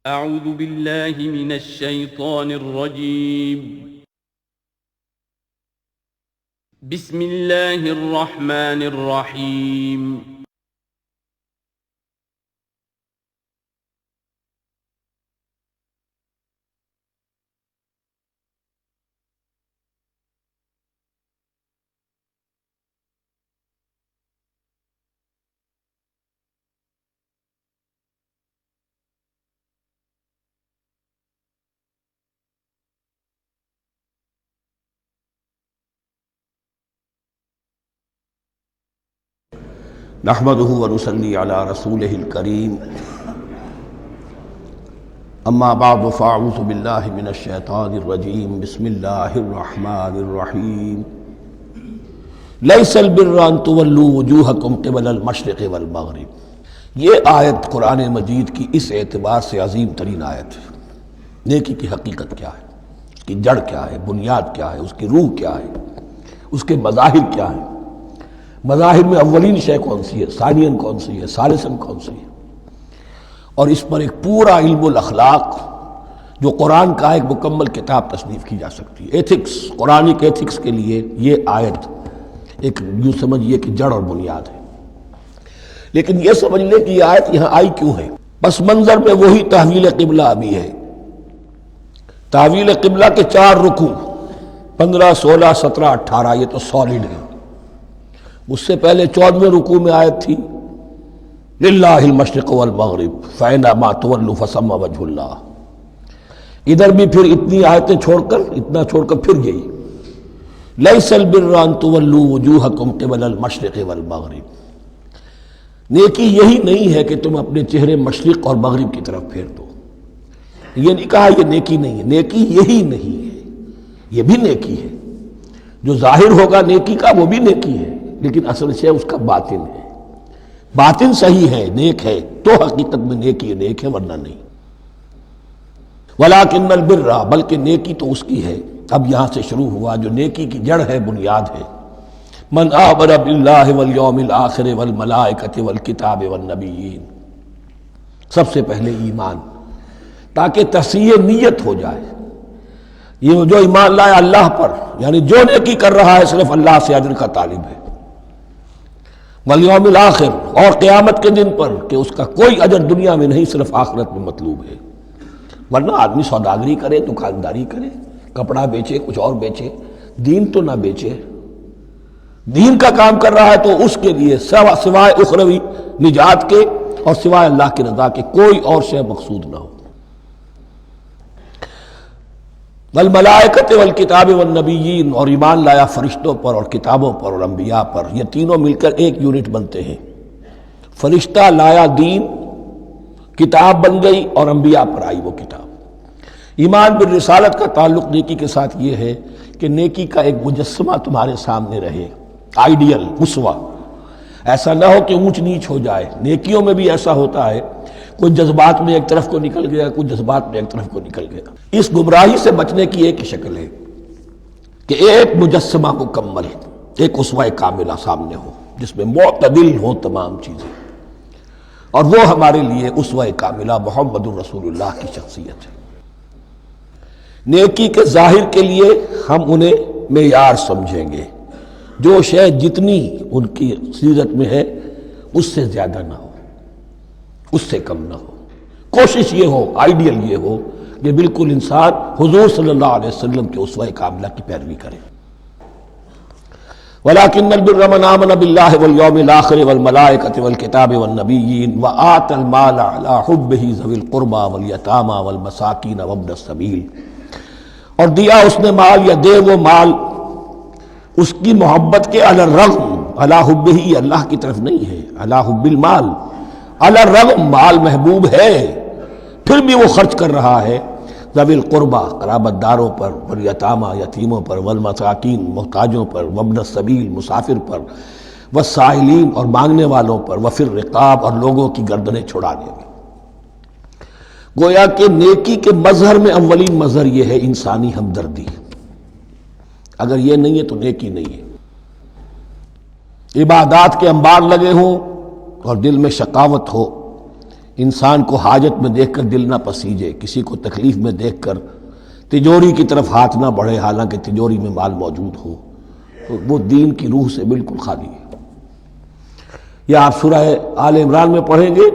اعوذ باللہ من الشیطان الرجیم بسم اللہ الرحمن الرحیم نحمده ونصلي على رسوله الكريم اما بعد فاعوذ بالله من الشیطان الرجیم بسم اللہ الرحمن الرحیم لیس البر ان تولوا وجوہکم قبل المشرق والمغرب۔ یہ آیت قرآن مجید کی اس اعتبار سے عظیم ترین آیت ہے۔ نیکی کی حقیقت کیا ہے، اس کی جڑ کیا ہے، بنیاد کیا ہے، اس کی روح کیا ہے، اس کے مظاہر کیا ہیں۔ مظاہر میں اولین شے کون سی ہے، ثانین کون سی ہے، ثالثاً کون سی ہے، اور اس پر ایک پورا علم الاخلاق جو قرآن کا ایک مکمل کتاب تصنیف کی جا سکتی ہے۔ ایتھکس، قرآنک ایتھکس کے لیے یہ آیت ایک یوں سمجھیے کہ جڑ اور بنیاد ہے۔ لیکن یہ سمجھ لیں کہ یہ آیت یہاں آئی کیوں ہے۔ پس منظر میں وہی تحویل قبلہ ابھی ہے۔ تحویل قبلہ کے 4 رکوع 15، 16، 17، 18 یہ تو سالڈ ہے۔ اس سے پہلے 14ویں رکوع میں آیت تھی للہ المشرق والمغرب فأینما تولوا فثم وجہ اللہ۔ ادھر بھی پھر اتنی آیتیں چھوڑ کر پھر گئی لیس البر ان تولوا وجوہکم قبل المشرق والمغرب۔ نیکی یہی نہیں ہے کہ تم اپنے چہرے مشرق اور مغرب کی طرف پھیر دو۔ یہ نہیں کہا یہ نیکی نہیں ہے، نیکی یہی نہیں ہے، یہ بھی نیکی ہے۔ جو ظاہر ہوگا نیکی کا وہ بھی نیکی ہے، لیکن اصل سے اس کا باطن ہے۔ باطن صحیح ہے، نیک ہے تو حقیقت میں نیکی نیک ہے، ورنہ نہیں۔ وَلَٰكِنَّ الْبِرَّ، بلکہ نیکی تو اس کی ہے۔ اب یہاں سے شروع ہوا جو نیکی کی جڑ ہے، بنیاد ہے۔ مَنْ آمَنَ بِاللَّهِ وَالْيَوْمِ الْآخِرِ وَالْمَلَائِكَةِ وَالْكِتَابِ وَالنَّبِيِّينَ۔ سب سے پہلے ایمان، تاکہ تصحیح نیت ہو جائے۔ یہ جو ایمان لائے اللہ پر، یعنی جو نیکی کر رہا ہے صرف اللہ سے اجر کا طالب ہے۔ والیوم الآخر، اور قیامت کے دن پر کہ اس کا کوئی اجر دنیا میں نہیں، صرف آخرت میں مطلوب ہے۔ ورنہ آدمی سوداگری کرے، دکانداری کرے، کپڑا بیچے، کچھ اور بیچے، دین تو نہ بیچے۔ دین کا کام کر رہا ہے تو اس کے لیے سوائے اخروی نجات کے اور سوائے اللہ کی رضا کے کوئی اور شے مقصود نہ ہو۔ والملائکۃ والکتاب والنبیین، اور ایمان لایا فرشتوں پر اور کتابوں پر اور انبیاء پر۔ یہ تینوں مل کر ایک یونٹ بنتے ہیں۔ فرشتہ لایا دین، کتاب بن گئی اور انبیاء پر آئی وہ کتاب۔ ایمان بالرسالت کا تعلق نیکی کے ساتھ یہ ہے کہ نیکی کا ایک مجسمہ تمہارے سامنے رہے، آئیڈیل، اسوہ۔ ایسا نہ ہو کہ اونچ نیچ ہو جائے۔ نیکیوں میں بھی ایسا ہوتا ہے، کوئی جذبات میں ایک طرف کو نکل گیا، کوئی جذبات میں ایک طرف کو نکل گیا۔ اس گمراہی سے بچنے کی ایک ہی شکل ہے کہ ایک مجسمہ مکمل، ایک اسوہ کاملہ سامنے ہو جس میں معتدل ہو تمام چیزیں، اور وہ ہمارے لیے اسوہ کاملہ محمد رسول اللہ کی شخصیت ہے۔ نیکی کے ظاہر کے لیے ہم انہیں معیار سمجھیں گے، جو شے جتنی ان کی سیرت میں ہے اس سے زیادہ نہ ہو، اس سے کم نہ ہو۔ کوشش یہ ہو، آئیڈیل یہ ہو کہ بالکل انسان حضور صلی اللہ علیہ وسلم کے اسوہ کاملہ کی پیروی کرے۔ وَلَٰكِنَّ الْبِرَّ مَنْ آمَنَ بِاللَّهِ وَالْيَوْمِ الْآخِرِ وَالْمَلَائِكَةِ وَالْكِتَابِ وَالنَّبِيِّينَ وَآتَى الْمَالَ عَلَىٰ حُبِّهِ ذَوِي الْقُرْبَىٰ وَالْيَتَامَىٰ وَالْمَسَاكِينَ وَابْنَ السَّبِيلِ، اور دیا اس نے مال یا دے وہ مال اس کی محبت کے علی الرغم، علی حبہ اللہ کی طرف نہیں ہے، علی حب المال، علی الرغم مال محبوب ہے پھر بھی وہ خرچ کر رہا ہے، ذوی القربہ قرابت داروں پر، والیتامى یتیموں پر، والمساکین محتاجوں پر، وابن السبیل مسافر پر، والسائلین اور مانگنے والوں پر، وفی الرقاب اور لوگوں کی گردنیں چھڑانے میں۔ گویا کہ نیکی کے مظہر میں اولین مظہر یہ ہے انسانی ہمدردی۔ اگر یہ نہیں ہے تو نیکی نہیں ہے۔ عبادات کے انبار لگے ہوں اور دل میں شقاوت ہو، انسان کو حاجت میں دیکھ کر دل نہ پسیجے، کسی کو تکلیف میں دیکھ کر تجوری کی طرف ہاتھ نہ بڑھے حالانکہ تجوری میں مال موجود ہو، تو وہ دین کی روح سے بالکل خالی ہے۔ یا آپ سورہ آل عمران میں پڑھیں گے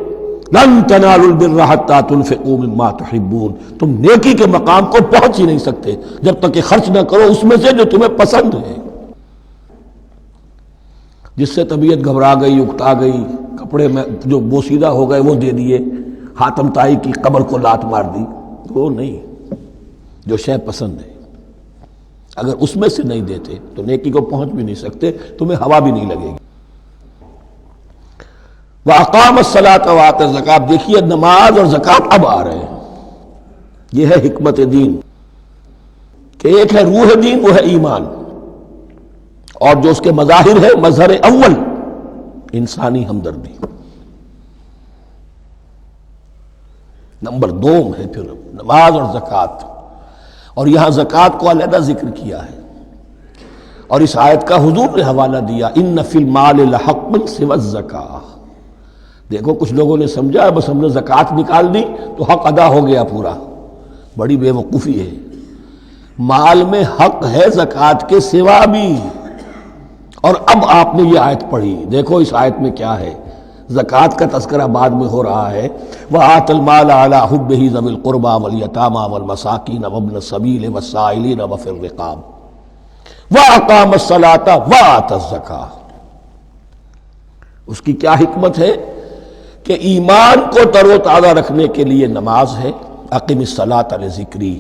لن تنالوا البر حتى تنفقوا مما تحبون، تم نیکی کے مقام کو پہنچ ہی نہیں سکتے جب تک کہ خرچ نہ کرو اس میں سے جو تمہیں پسند ہے۔ جس سے طبیعت گھبرا گئی، اکتا گئی، کپڑے میں جو بوسیدہ ہو گئے وہ دے دیے، حاتم طائی کی قبر کو لات مار دی، وہ نہیں، جو شے پسند ہے اگر اس میں سے نہیں دیتے تو نیکی کو پہنچ بھی نہیں سکتے، تمہیں ہوا بھی نہیں لگے گی۔ وَأَقَامَ الصَّلَاةَ وَآتَى الزَّكَاةَ، دیکھیے نماز اور زکوٰۃ اب آ رہے ہیں۔ یہ ہے حکمت دین کہ ایک ہے روح دین، وہ ہے ایمان، اور جو اس کے مظاہر ہے، مظہر اول انسانی ہمدردی، نمبر دوم ہے پھر نماز اور زکوٰۃ، اور یہاں زکوٰۃ کو علیحدہ ذکر کیا ہے، اور اس آیت کا حضور نے حوالہ دیا ان فی المال لحقا سوی الزکاۃ۔ دیکھو کچھ لوگوں نے سمجھا بس ہم نے زکوٰۃ نکال دی تو حق ادا ہو گیا پورا، بڑی بے وقوفی ہے۔ مال میں حق ہے زکوٰۃ کے سوا بھی، اور اب آپ نے یہ آیت پڑھی، دیکھو اس آیت میں کیا ہے، زکوٰۃ کا تذکرہ بعد میں ہو رہا ہے، وَآتَى الْمَالَ عَلَىٰ حُبِّهِ ذَوِي الْقُرْبَىٰ وَالْيَتَامَىٰ وَالْمَسَاكِينَ وَابْنَ السَّبِيلِ وَالسَّائِلِينَ وَفِي الرِّقَابِ وَأَقَامَ الصَّلَاةَ وَآتَى الزَّكَاةَ۔ اس کی کیا حکمت ہے کہ ایمان کو تر و تازہ رکھنے کے لیے نماز ہے، اقم الصلاۃ لذکری،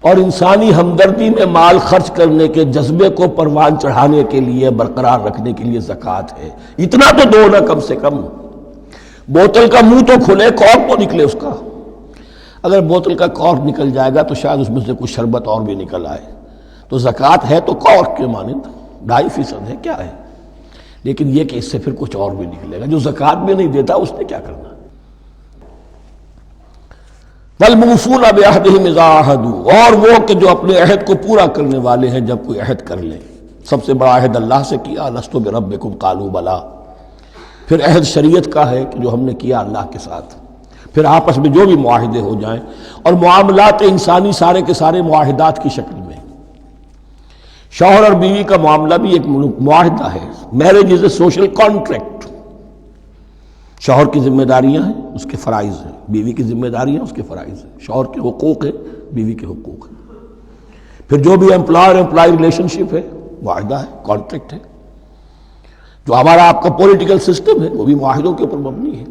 اور انسانی ہمدردی میں مال خرچ کرنے کے جذبے کو پروان چڑھانے کے لیے، برقرار رکھنے کے لیے زکوٰۃ ہے۔ اتنا تو دو نا کم سے کم، بوتل کا منہ تو کھلے، کارک تو نکلے اس کا، اگر بوتل کا کارک نکل جائے گا تو شاید اس میں سے کچھ شربت اور بھی نکل آئے، تو زکوٰۃ ہے تو کارک کے مانند 2.5% ہے، کیا ہے، لیکن یہ کہ اس سے پھر کچھ اور بھی نکلے گا۔ جو زکوٰۃ بھی نہیں دیتا اس نے کیا کرنا۔ وَالْمُوفُونَ بِعَهْدِهِمْ إِذَا عَاهَدُوا، اور وہ کہ جو اپنے عہد کو پورا کرنے والے ہیں جب کوئی عہد کر لیں۔ سب سے بڑا عہد اللہ سے کیا، لست بربکم قالوا بلی، پھر عہد شریعت کا ہے کہ جو ہم نے کیا اللہ کے ساتھ، پھر آپس میں جو بھی معاہدے ہو جائیں، اور معاملات انسانی سارے کے سارے معاہدات کی شکل میں۔ شوہر اور بیوی کا معاملہ بھی ایک معاہدہ ہے، marriage is a social contract. شوہر کی ذمہ داریاں ہیں، اس کے فرائض ہیں، بیوی کی ذمہ داریاں اس کے فرائض ہیں، شوہر کے حقوق ہیں، بیوی کے حقوق ہیں۔ پھر جو بھی امپلائر امپلائی ریلیشن شپ ہے، معاہدہ ہے، کانٹریکٹ ہے۔ جو ہمارا آپ کا پولیٹیکل سسٹم ہے وہ بھی معاہدوں کے اوپر مبنی ہے،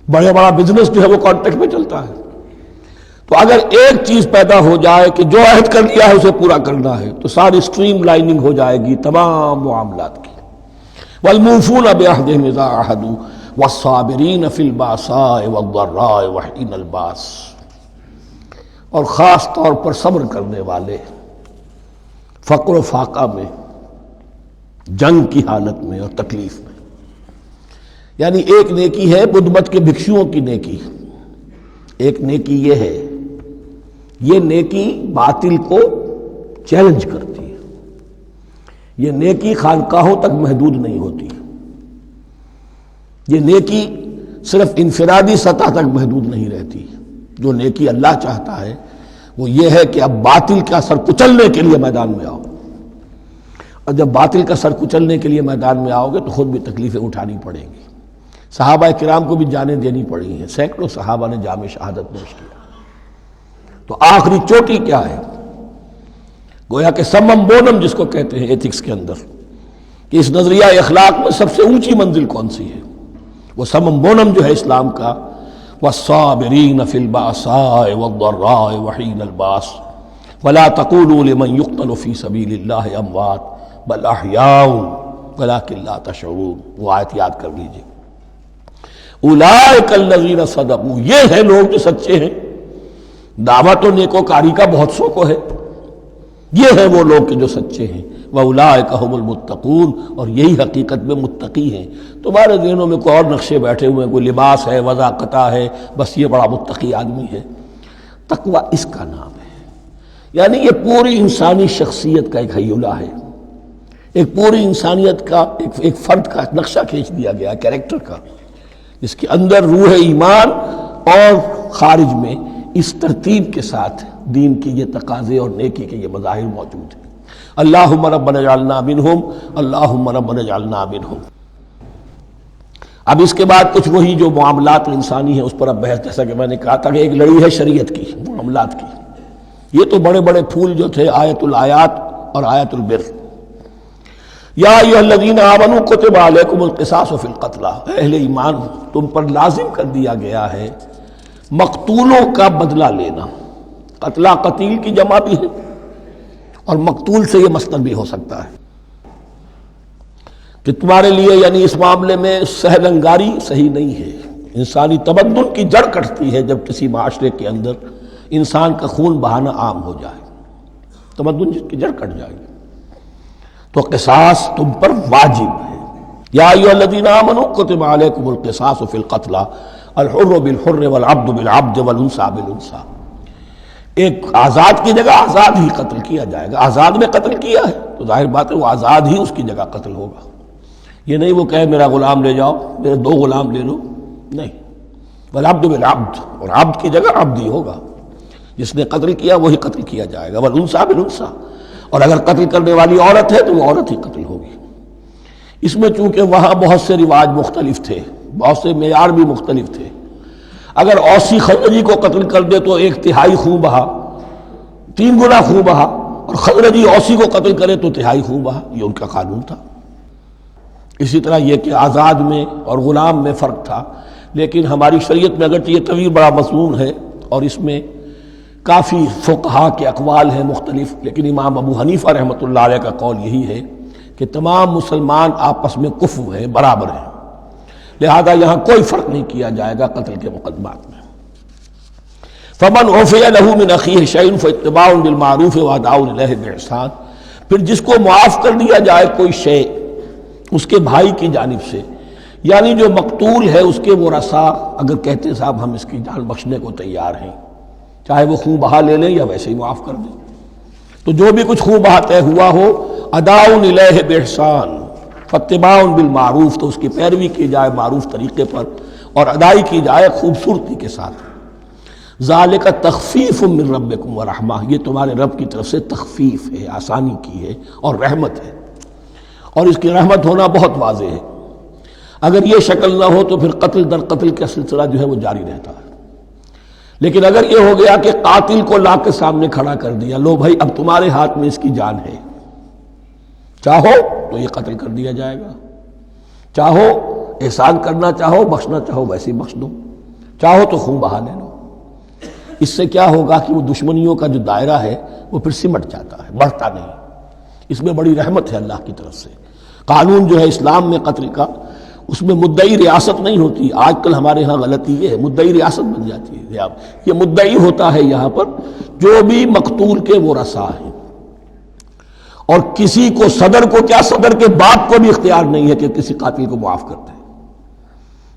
بڑا بزنس جو ہے وہ کانٹریکٹ پہ چلتا ہے۔ تو اگر ایک چیز پیدا ہو جائے کہ جو عہد کر لیا ہے اسے پورا کرنا ہے، تو ساری اسٹریم لائننگ ہو جائے گی تمام معاملات کی۔ وَالْمُوفُونَ بِعَهْدِهِمْ إِذَا عَاهَدُوا وَالصَّابِرِينَ فِي الْبَأْسَاءِ وَالضَّرَّاءِ وَحِينَ الْبَأْسِ، اور خاص طور پر صبر کرنے والے فقر و فاقہ میں، جنگ کی حالت میں اور تکلیف میں۔ یعنی ایک نیکی ہے بدھ مت کے بھکشوؤں کی نیکی، ایک نیکی یہ ہے، یہ نیکی باطل کو چیلنج کرتی ہے، یہ نیکی خانقاہوں تک محدود نہیں ہوتی، یہ نیکی صرف انفرادی سطح تک محدود نہیں رہتی۔ جو نیکی اللہ چاہتا ہے وہ یہ ہے کہ اب باطل کا سر کچلنے کے لیے میدان میں آؤ، اور جب باطل کا سر کچلنے کے لیے میدان میں آؤ گے تو خود بھی تکلیفیں اٹھانی پڑیں گی۔ صحابہ کرام کو بھی جانیں دینی پڑی ہیں، سینکڑوں صحابہ نے جام شہادت نوش کیا۔ تو آخری چوٹی کیا ہے، گویا کہ سمم بونم جس کو کہتے ہیں ایتھکس کے اندر، کہ اس نظریہ اخلاق میں سب سے اونچی منزل کون سی ہے، وہ سمم بونم جو ہے اسلام کا، والصابرین فی البأساء والضراء وحین الباس ولا تقولوا لمن يقتل فی سبیل اللہ اموات بل احیاء ولکن لا تشعرون۔ وہ آیت یاد کر لیجیے، اولئک الذین صدقوا، یہ ہیں لوگ جو سچے ہیں، دعوت و نیکوکاری کا بہت شوق ہے، یہ ہیں وہ لوگ کہ جو سچے ہیں، وَأُولَٰئِكَ هُمُ الْمُتَّقُونَ، اور یہی حقیقت میں متقی ہیں۔ تمہارے ذہنوں میں کوئی اور نقشے بیٹھے ہوئے ہیں، کوئی لباس ہے، وضاقتہ ہے، بس یہ بڑا متقی آدمی ہے۔ تقویٰ اس کا نام ہے، یعنی یہ پوری انسانی شخصیت کا ایک ہیولہ ہے، ایک پوری انسانیت کا ایک فرد کا نقشہ کھینچ دیا گیا کیریکٹر کا، اس کے اندر روح ایمان اور خارج میں اس ترتیب کے ساتھ دین کی یہ تقاضے اور نیکی کے یہ مظاہر موجود ہیں۔ اللہم ربنا اجعلنا منہم، اللہم ربنا اجعلنا منہم۔ اب اس کے بعد کچھ وہی جو معاملات انسانی ہیں اس پر اب بحث، جیسا کہ میں نے کہا تھا کہ ایک لڑی ہے شریعت کی، معاملات کی۔ یہ تو بڑے بڑے پھول جو تھے آیت الآیات اور آیت البر۔ یا ایھا الذین آمنوا کتب علیکم القصاص فی القتلی، اہل ایمان تم پر لازم کر دیا گیا ہے مقتولوں کا بدلہ لینا۔ قتلہ قتیل کی جمع بھی ہے اور مقتول سے یہ مصدر بھی ہو سکتا ہے کہ تمہارے لیے یعنی اس معاملے میں سہل انگاری صحیح نہیں ہے۔ انسانی تمدن کی جڑ کٹتی ہے جب کسی معاشرے کے اندر انسان کا خون بہانا عام ہو جائے، تمدن کی جڑ کٹ جائے گی۔ تو قصاص تم پر واجب ہے۔ یا ایھا الذین آمنوا کتب علیکم القصاص فی القتلی الحر بالحر والعبد بالعبد والانثى بالانثى۔ ایک آزاد کی جگہ آزاد ہی قتل کیا جائے گا۔ آزاد میں قتل کیا ہے تو ظاہر بات ہے وہ آزاد ہی اس کی جگہ قتل ہوگا۔ یہ نہیں وہ کہے میرا غلام لے جاؤ، میرے 2 غلام لے لو، نہیں۔ والعبد بالعبد، اور عبد کی جگہ عبد ہی ہوگا، جس نے قتل کیا وہی قتل کیا جائے گا۔ والانثى بالانثى، اور اگر قتل کرنے والی عورت ہے تو وہ عورت ہی قتل ہوگی۔ اس میں چونکہ وہاں بہت سے رواج مختلف تھے، بہت سے معیار بھی مختلف تھے۔ اگر اوسی خزرجی کو قتل کر دے تو 1/3 خون بہا، 3 گنا خون بہا، اور خزرجی اوسی کو قتل کرے تو 1/3 خون بہا، یہ ان کا قانون تھا۔ اسی طرح یہ کہ آزاد میں اور غلام میں فرق تھا، لیکن ہماری شریعت میں اگرچہ یہ طویل بڑا مضمون ہے اور اس میں کافی فقہا کے اقوال ہیں مختلف، لیکن امام ابو حنیفہ رحمۃ اللہ علیہ کا قول یہی ہے کہ تمام مسلمان آپس میں کفو ہیں، برابر ہیں، لہذا یہاں کوئی فرق نہیں کیا جائے گا قتل کے مقدمات میں۔ فمن عفی لہ من اخیہ شیء فاتباع بالمعروف واداء الیہ باحسان، پھر جس کو معاف کر دیا جائے کوئی شے اس کے بھائی کی جانب سے، یعنی جو مقتول ہے اس کے ورثاء اگر کہتے ہیں صاحب ہم اس کی جان بخشنے کو تیار ہیں، چاہے وہ خون بہا لے لیں یا ویسے ہی معاف کر دیں، تو جو بھی کچھ خون بہا طے ہوا ہو اداء الیہ باحسان فاتباع بالمعروف، تو اس کی پیروی کی جائے معروف طریقے پر اور ادائی کی جائے خوبصورتی کے ساتھ۔ ذالک تخفیف من ربکم ورحمہ، یہ تمہارے رب کی طرف سے تخفیف ہے، آسانی کی ہے اور رحمت ہے، اور اس کی رحمت ہونا بہت واضح ہے۔ اگر یہ شکل نہ ہو تو پھر قتل در قتل کا سلسلہ جو ہے وہ جاری رہتا ہے، لیکن اگر یہ ہو گیا کہ قاتل کو لا کے سامنے کھڑا کر دیا، لو بھائی اب تمہارے ہاتھ میں اس کی جان ہے، چاہو تو یہ قتل کر دیا جائے گا، چاہو احسان کرنا چاہو بخشنا چاہو ویسے ہی بخش دو، چاہو تو خون بہا لے لو۔ اس سے کیا ہوگا کہ وہ دشمنیوں کا جو دائرہ ہے وہ پھر سمٹ جاتا ہے، بڑھتا نہیں۔ اس میں بڑی رحمت ہے اللہ کی طرف سے۔ قانون جو ہے اسلام میں قتل کا، اس میں مدعی ریاست نہیں ہوتی۔ آج کل ہمارے ہاں غلطی یہ ہے، مدعی ریاست بن جاتی ہے۔ یہ مدعی ہوتا ہے یہاں پر جو بھی مقتول کے ورثاء ہیں، اور کسی کو صدر کو کیا، صدر کے باپ کو بھی اختیار نہیں ہے کہ کسی قاتل کو معاف کر دے۔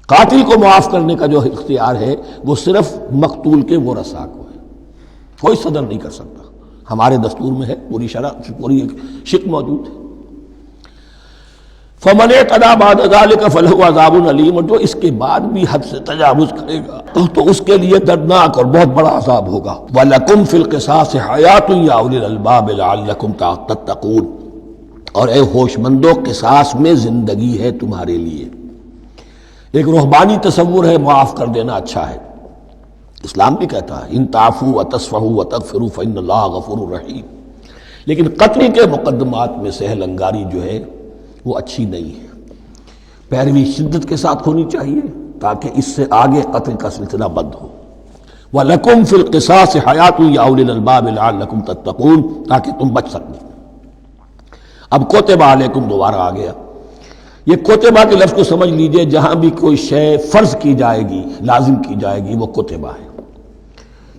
قاتل کو معاف کرنے کا جو اختیار ہے وہ صرف مقتول کے ورثاء کو ہے، کوئی صدر نہیں کر سکتا۔ ہمارے دستور میں ہے، پوری شرع پوری شک موجود ہے۔ فمن اعتدى بعد ذلك فله عذاب علیم، اور جو اس کے بعد بھی حد سے تجاوز کرے گا تو اس کے لیے دردناک اور بہت بڑا عذاب ہوگا۔ وَلَكُمْ فِي الْقِصَاصِ حَيَاةٌ يَا أُولِي الْأَلْبَابِ لَعَلَّكُمْ تَتَّقُونَ، اور اے ہوش مندو قصاص میں زندگی ہے تمہارے لیے۔ ایک روحانی تصور ہے معاف کر دینا اچھا ہے، اسلام بھی کہتا ہے ان تعفوا وتصفحوا وتغفروا فإن اللہ غفور رحیم، لیکن قتل کے مقدمات میں سہل انگاری جو ہے وہ اچھی نہیں ہے، پیروی شدت کے ساتھ ہونی چاہیے تاکہ اس سے آگے قتل کا سلسلہ بند ہو۔ وَلَكُمْ فِي الْقِصَاصِ حَيَاةٌ يَا أُولِي الْأَلْبَابِ لَعَلَّكُمْ تَتَّقُونَ، تاکہ تم بچ سکیں۔ اب کوتبہ علیکم دوبارہ آ گیا۔ یہ کوتبہ کے لفظ کو سمجھ لیجئے، جہاں بھی کوئی شے فرض کی جائے گی، لازم کی جائے گی، وہ کوتبہ ہے۔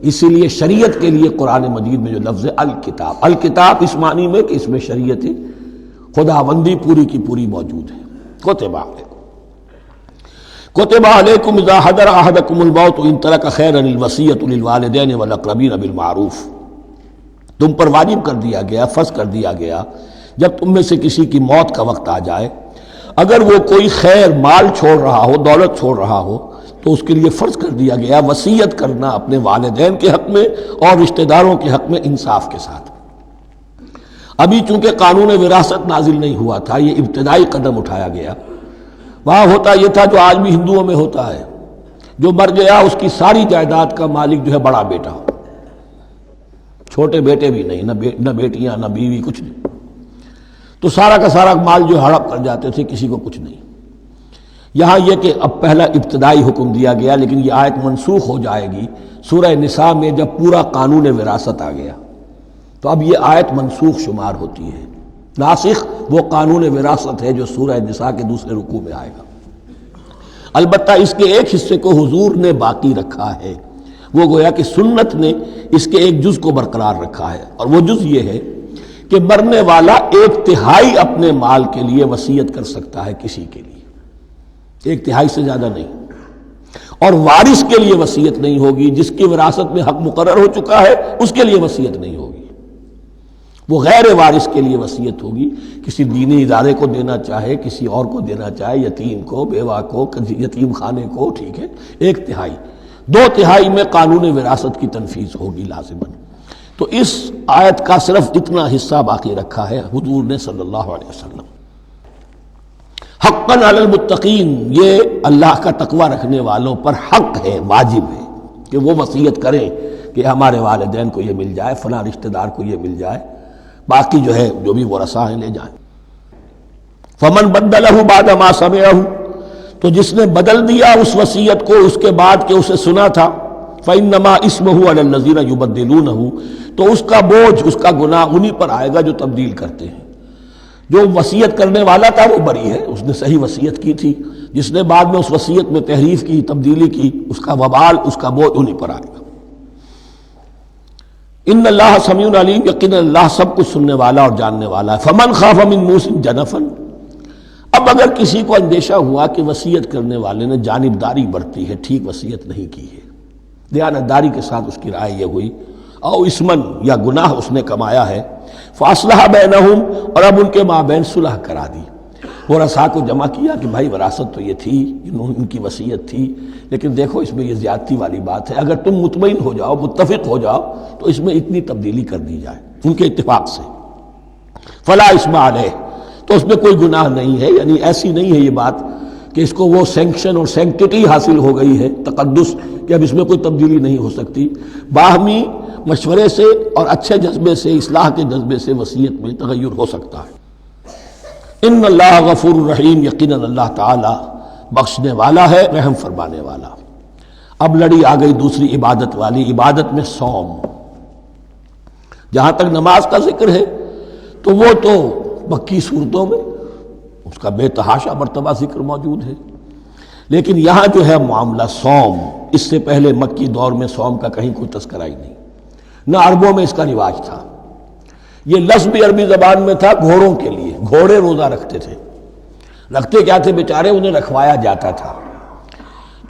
اسی لیے شریعت کے لیے قرآن مجید میں جو لفظ ہے الکتاب، الکتاب اس معنی میں کہ اس میں شریعت خداوندی پوری کی پوری موجود ہے۔ کوتبہ علیکم، کوتبہ علیکم اذا حضر احدکم الموت ان ترک خیرا الوصیۃ للوالدین والاقربین بالمعروف، تم پر واجب کر دیا گیا، فرض کر دیا گیا، جب تم میں سے کسی کی موت کا وقت آ جائے، اگر وہ کوئی خیر مال چھوڑ رہا ہو، دولت چھوڑ رہا ہو، تو اس کے لیے فرض کر دیا گیا وصیت کرنا اپنے والدین کے حق میں اور رشتہ داروں کے حق میں انصاف کے ساتھ۔ ابھی چونکہ قانون وراثت نازل نہیں ہوا تھا، یہ ابتدائی قدم اٹھایا گیا۔ وہاں ہوتا یہ تھا جو آج بھی ہندوؤں میں ہوتا ہے، جو مر گیا اس کی ساری جائیداد کا مالک جو ہے بڑا بیٹا ہو، چھوٹے بیٹے بھی نہیں، نہ بیٹیاں نہ بیوی، کچھ نہیں، تو سارا کا سارا مال جو ہڑپ کر جاتے تھے، کسی کو کچھ نہیں۔ یہاں یہ کہ اب پہلا ابتدائی حکم دیا گیا، لیکن یہ آیت منسوخ ہو جائے گی سورہ نساء میں جب پورا قانون وراثت آ گیا، تو اب یہ آیت منسوخ شمار ہوتی ہے۔ ناسخ وہ قانون وراثت ہے جو سورہ نساء کے دوسرے رکوع میں آئے گا۔ البتہ اس کے ایک حصے کو حضور نے باقی رکھا ہے، وہ گویا کہ سنت نے اس کے ایک جز کو برقرار رکھا ہے، اور وہ جز یہ ہے کہ مرنے والا 1/3 اپنے مال کے لیے وصیت کر سکتا ہے کسی کے لیے، 1/3 سے زیادہ نہیں، اور وارث کے لیے وصیت نہیں ہوگی۔ جس کی وراثت میں حق مقرر ہو چکا ہے اس کے لیے وصیت نہیں ہوگی، وہ غیر وارث کے لیے وصیت ہوگی، کسی دینی ادارے کو دینا چاہے، کسی اور کو دینا چاہے، یتیم کو، بیوہ کو، یتیم خانے کو، ٹھیک ہے، 1/3۔ 2/3 میں قانون وراثت کی تنفیذ ہوگی لازماً۔ تو اس آیت کا صرف اتنا حصہ باقی رکھا ہے حضور نے صلی اللہ علیہ وسلم۔ حقاً علی المتقین، یہ اللہ کا تقوی رکھنے والوں پر حق ہے، واجب ہے کہ وہ وصیت کریں کہ ہمارے والدین کو یہ مل جائے، فلاں رشتہ دار کو یہ مل جائے، باقی جو ہے جو بھی ورثاء ہیں لے جائیں۔ فمن بدلہ بعد ما سمعہ، تو جس نے بدل دیا اس وصیت کو اس کے بعد کہ اسے سنا تھا، فإنما اسمہ علی الذین یبدلونہ، تو اس کا بوجھ، اس کا گناہ انہی پر آئے گا جو تبدیل کرتے ہیں۔ جو وصیت کرنے والا تھا وہ بری ہے، اس نے صحیح وصیت کی تھی، جس نے بعد میں اس وصیت میں تحریف کی، تبدیلی کی، اس کا وبال، اس کا بوجھ انہی پر آئے گا۔ ان اللہ سمیع علیم، یقینا اللہ سب کچھ سننے والا اور جاننے والا ہے۔ فمن خاف من موص جنفا، اب اگر کسی کو اندیشہ ہوا کہ وصیت کرنے والے نے جانبداری برتی ہے، ٹھیک وصیت نہیں کی ہے، دیانتداری کے ساتھ اس کی رائے یہ ہوئی، او اسمن، یا گناہ اس نے کمایا ہے، فاصلح بینہم، اور اب ان کے مابین صلح کرا دی، ورثاء کو جمع کیا کہ بھائی وراثت تو یہ تھی، ان کی وصیت تھی، لیکن دیکھو اس میں یہ زیادتی والی بات ہے، اگر تم مطمئن ہو جاؤ، متفق ہو جاؤ تو اس میں اتنی تبدیلی کر دی جائے ان کے اتفاق سے، فلا اسم علیہ، تو اس میں کوئی گناہ نہیں ہے، یعنی ایسی نہیں ہے یہ بات کہ اس کو وہ سینکشن اور سینکٹیٹی حاصل ہو گئی ہے، تقدس، کہ اب اس میں کوئی تبدیلی نہیں ہو سکتی۔ باہمی مشورے سے اور اچھے جذبے سے، اصلاح کے جذبے سے وصیت میں تغیر ہو سکتا ہے۔ ان اللہ غفور الرحیم، یقیناً اللہ تعالی بخشنے والا ہے، رحم فرمانے والا۔ اب لڑی آ گئی دوسری عبادت والی، عبادت میں صوم۔ جہاں تک نماز کا ذکر ہے تو وہ تو مکی صورتوں میں اس کا بے تحاشا مرتبہ ذکر موجود ہے، لیکن یہاں جو ہے معاملہ صوم، اس سے پہلے مکی دور میں صوم کا کہیں کوئی تذکرہ ہی نہیں، نہ عربوں میں اس کا رواج تھا۔ یہ لفظ بھی عربی زبان میں تھا گھوڑوں کے لیے، گھوڑے روزہ رکھتے تھے، رکھتے کیا تھے بیچارے، انہیں رکھوایا جاتا تھا،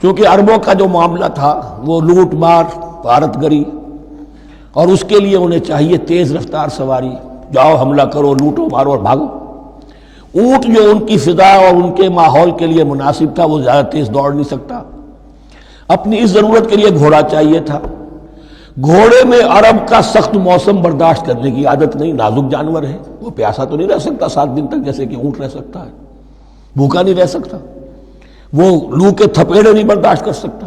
کیونکہ عربوں کا جو معاملہ تھا وہ لوٹ مار، غارت گری، اور اس کے لیے انہیں چاہیے تیز رفتار سواری، جاؤ حملہ کرو، لوٹو مارو اور بھاگو۔ اونٹ جو ان کی فضا اور ان کے ماحول کے لیے مناسب تھا، وہ زیادہ تیز دوڑ نہیں سکتا، اپنی اس ضرورت کے لیے گھوڑا چاہیے تھا۔ گھوڑے میں عرب کا سخت موسم برداشت کرنے کی عادت نہیں، نازک جانور ہے، وہ پیاسا تو نہیں رہ سکتا 7 دن تک جیسے کہ اونٹ رہ سکتا ہے، بھوکا نہیں رہ سکتا، وہ لو کے تھپیڑے نہیں برداشت کر سکتا،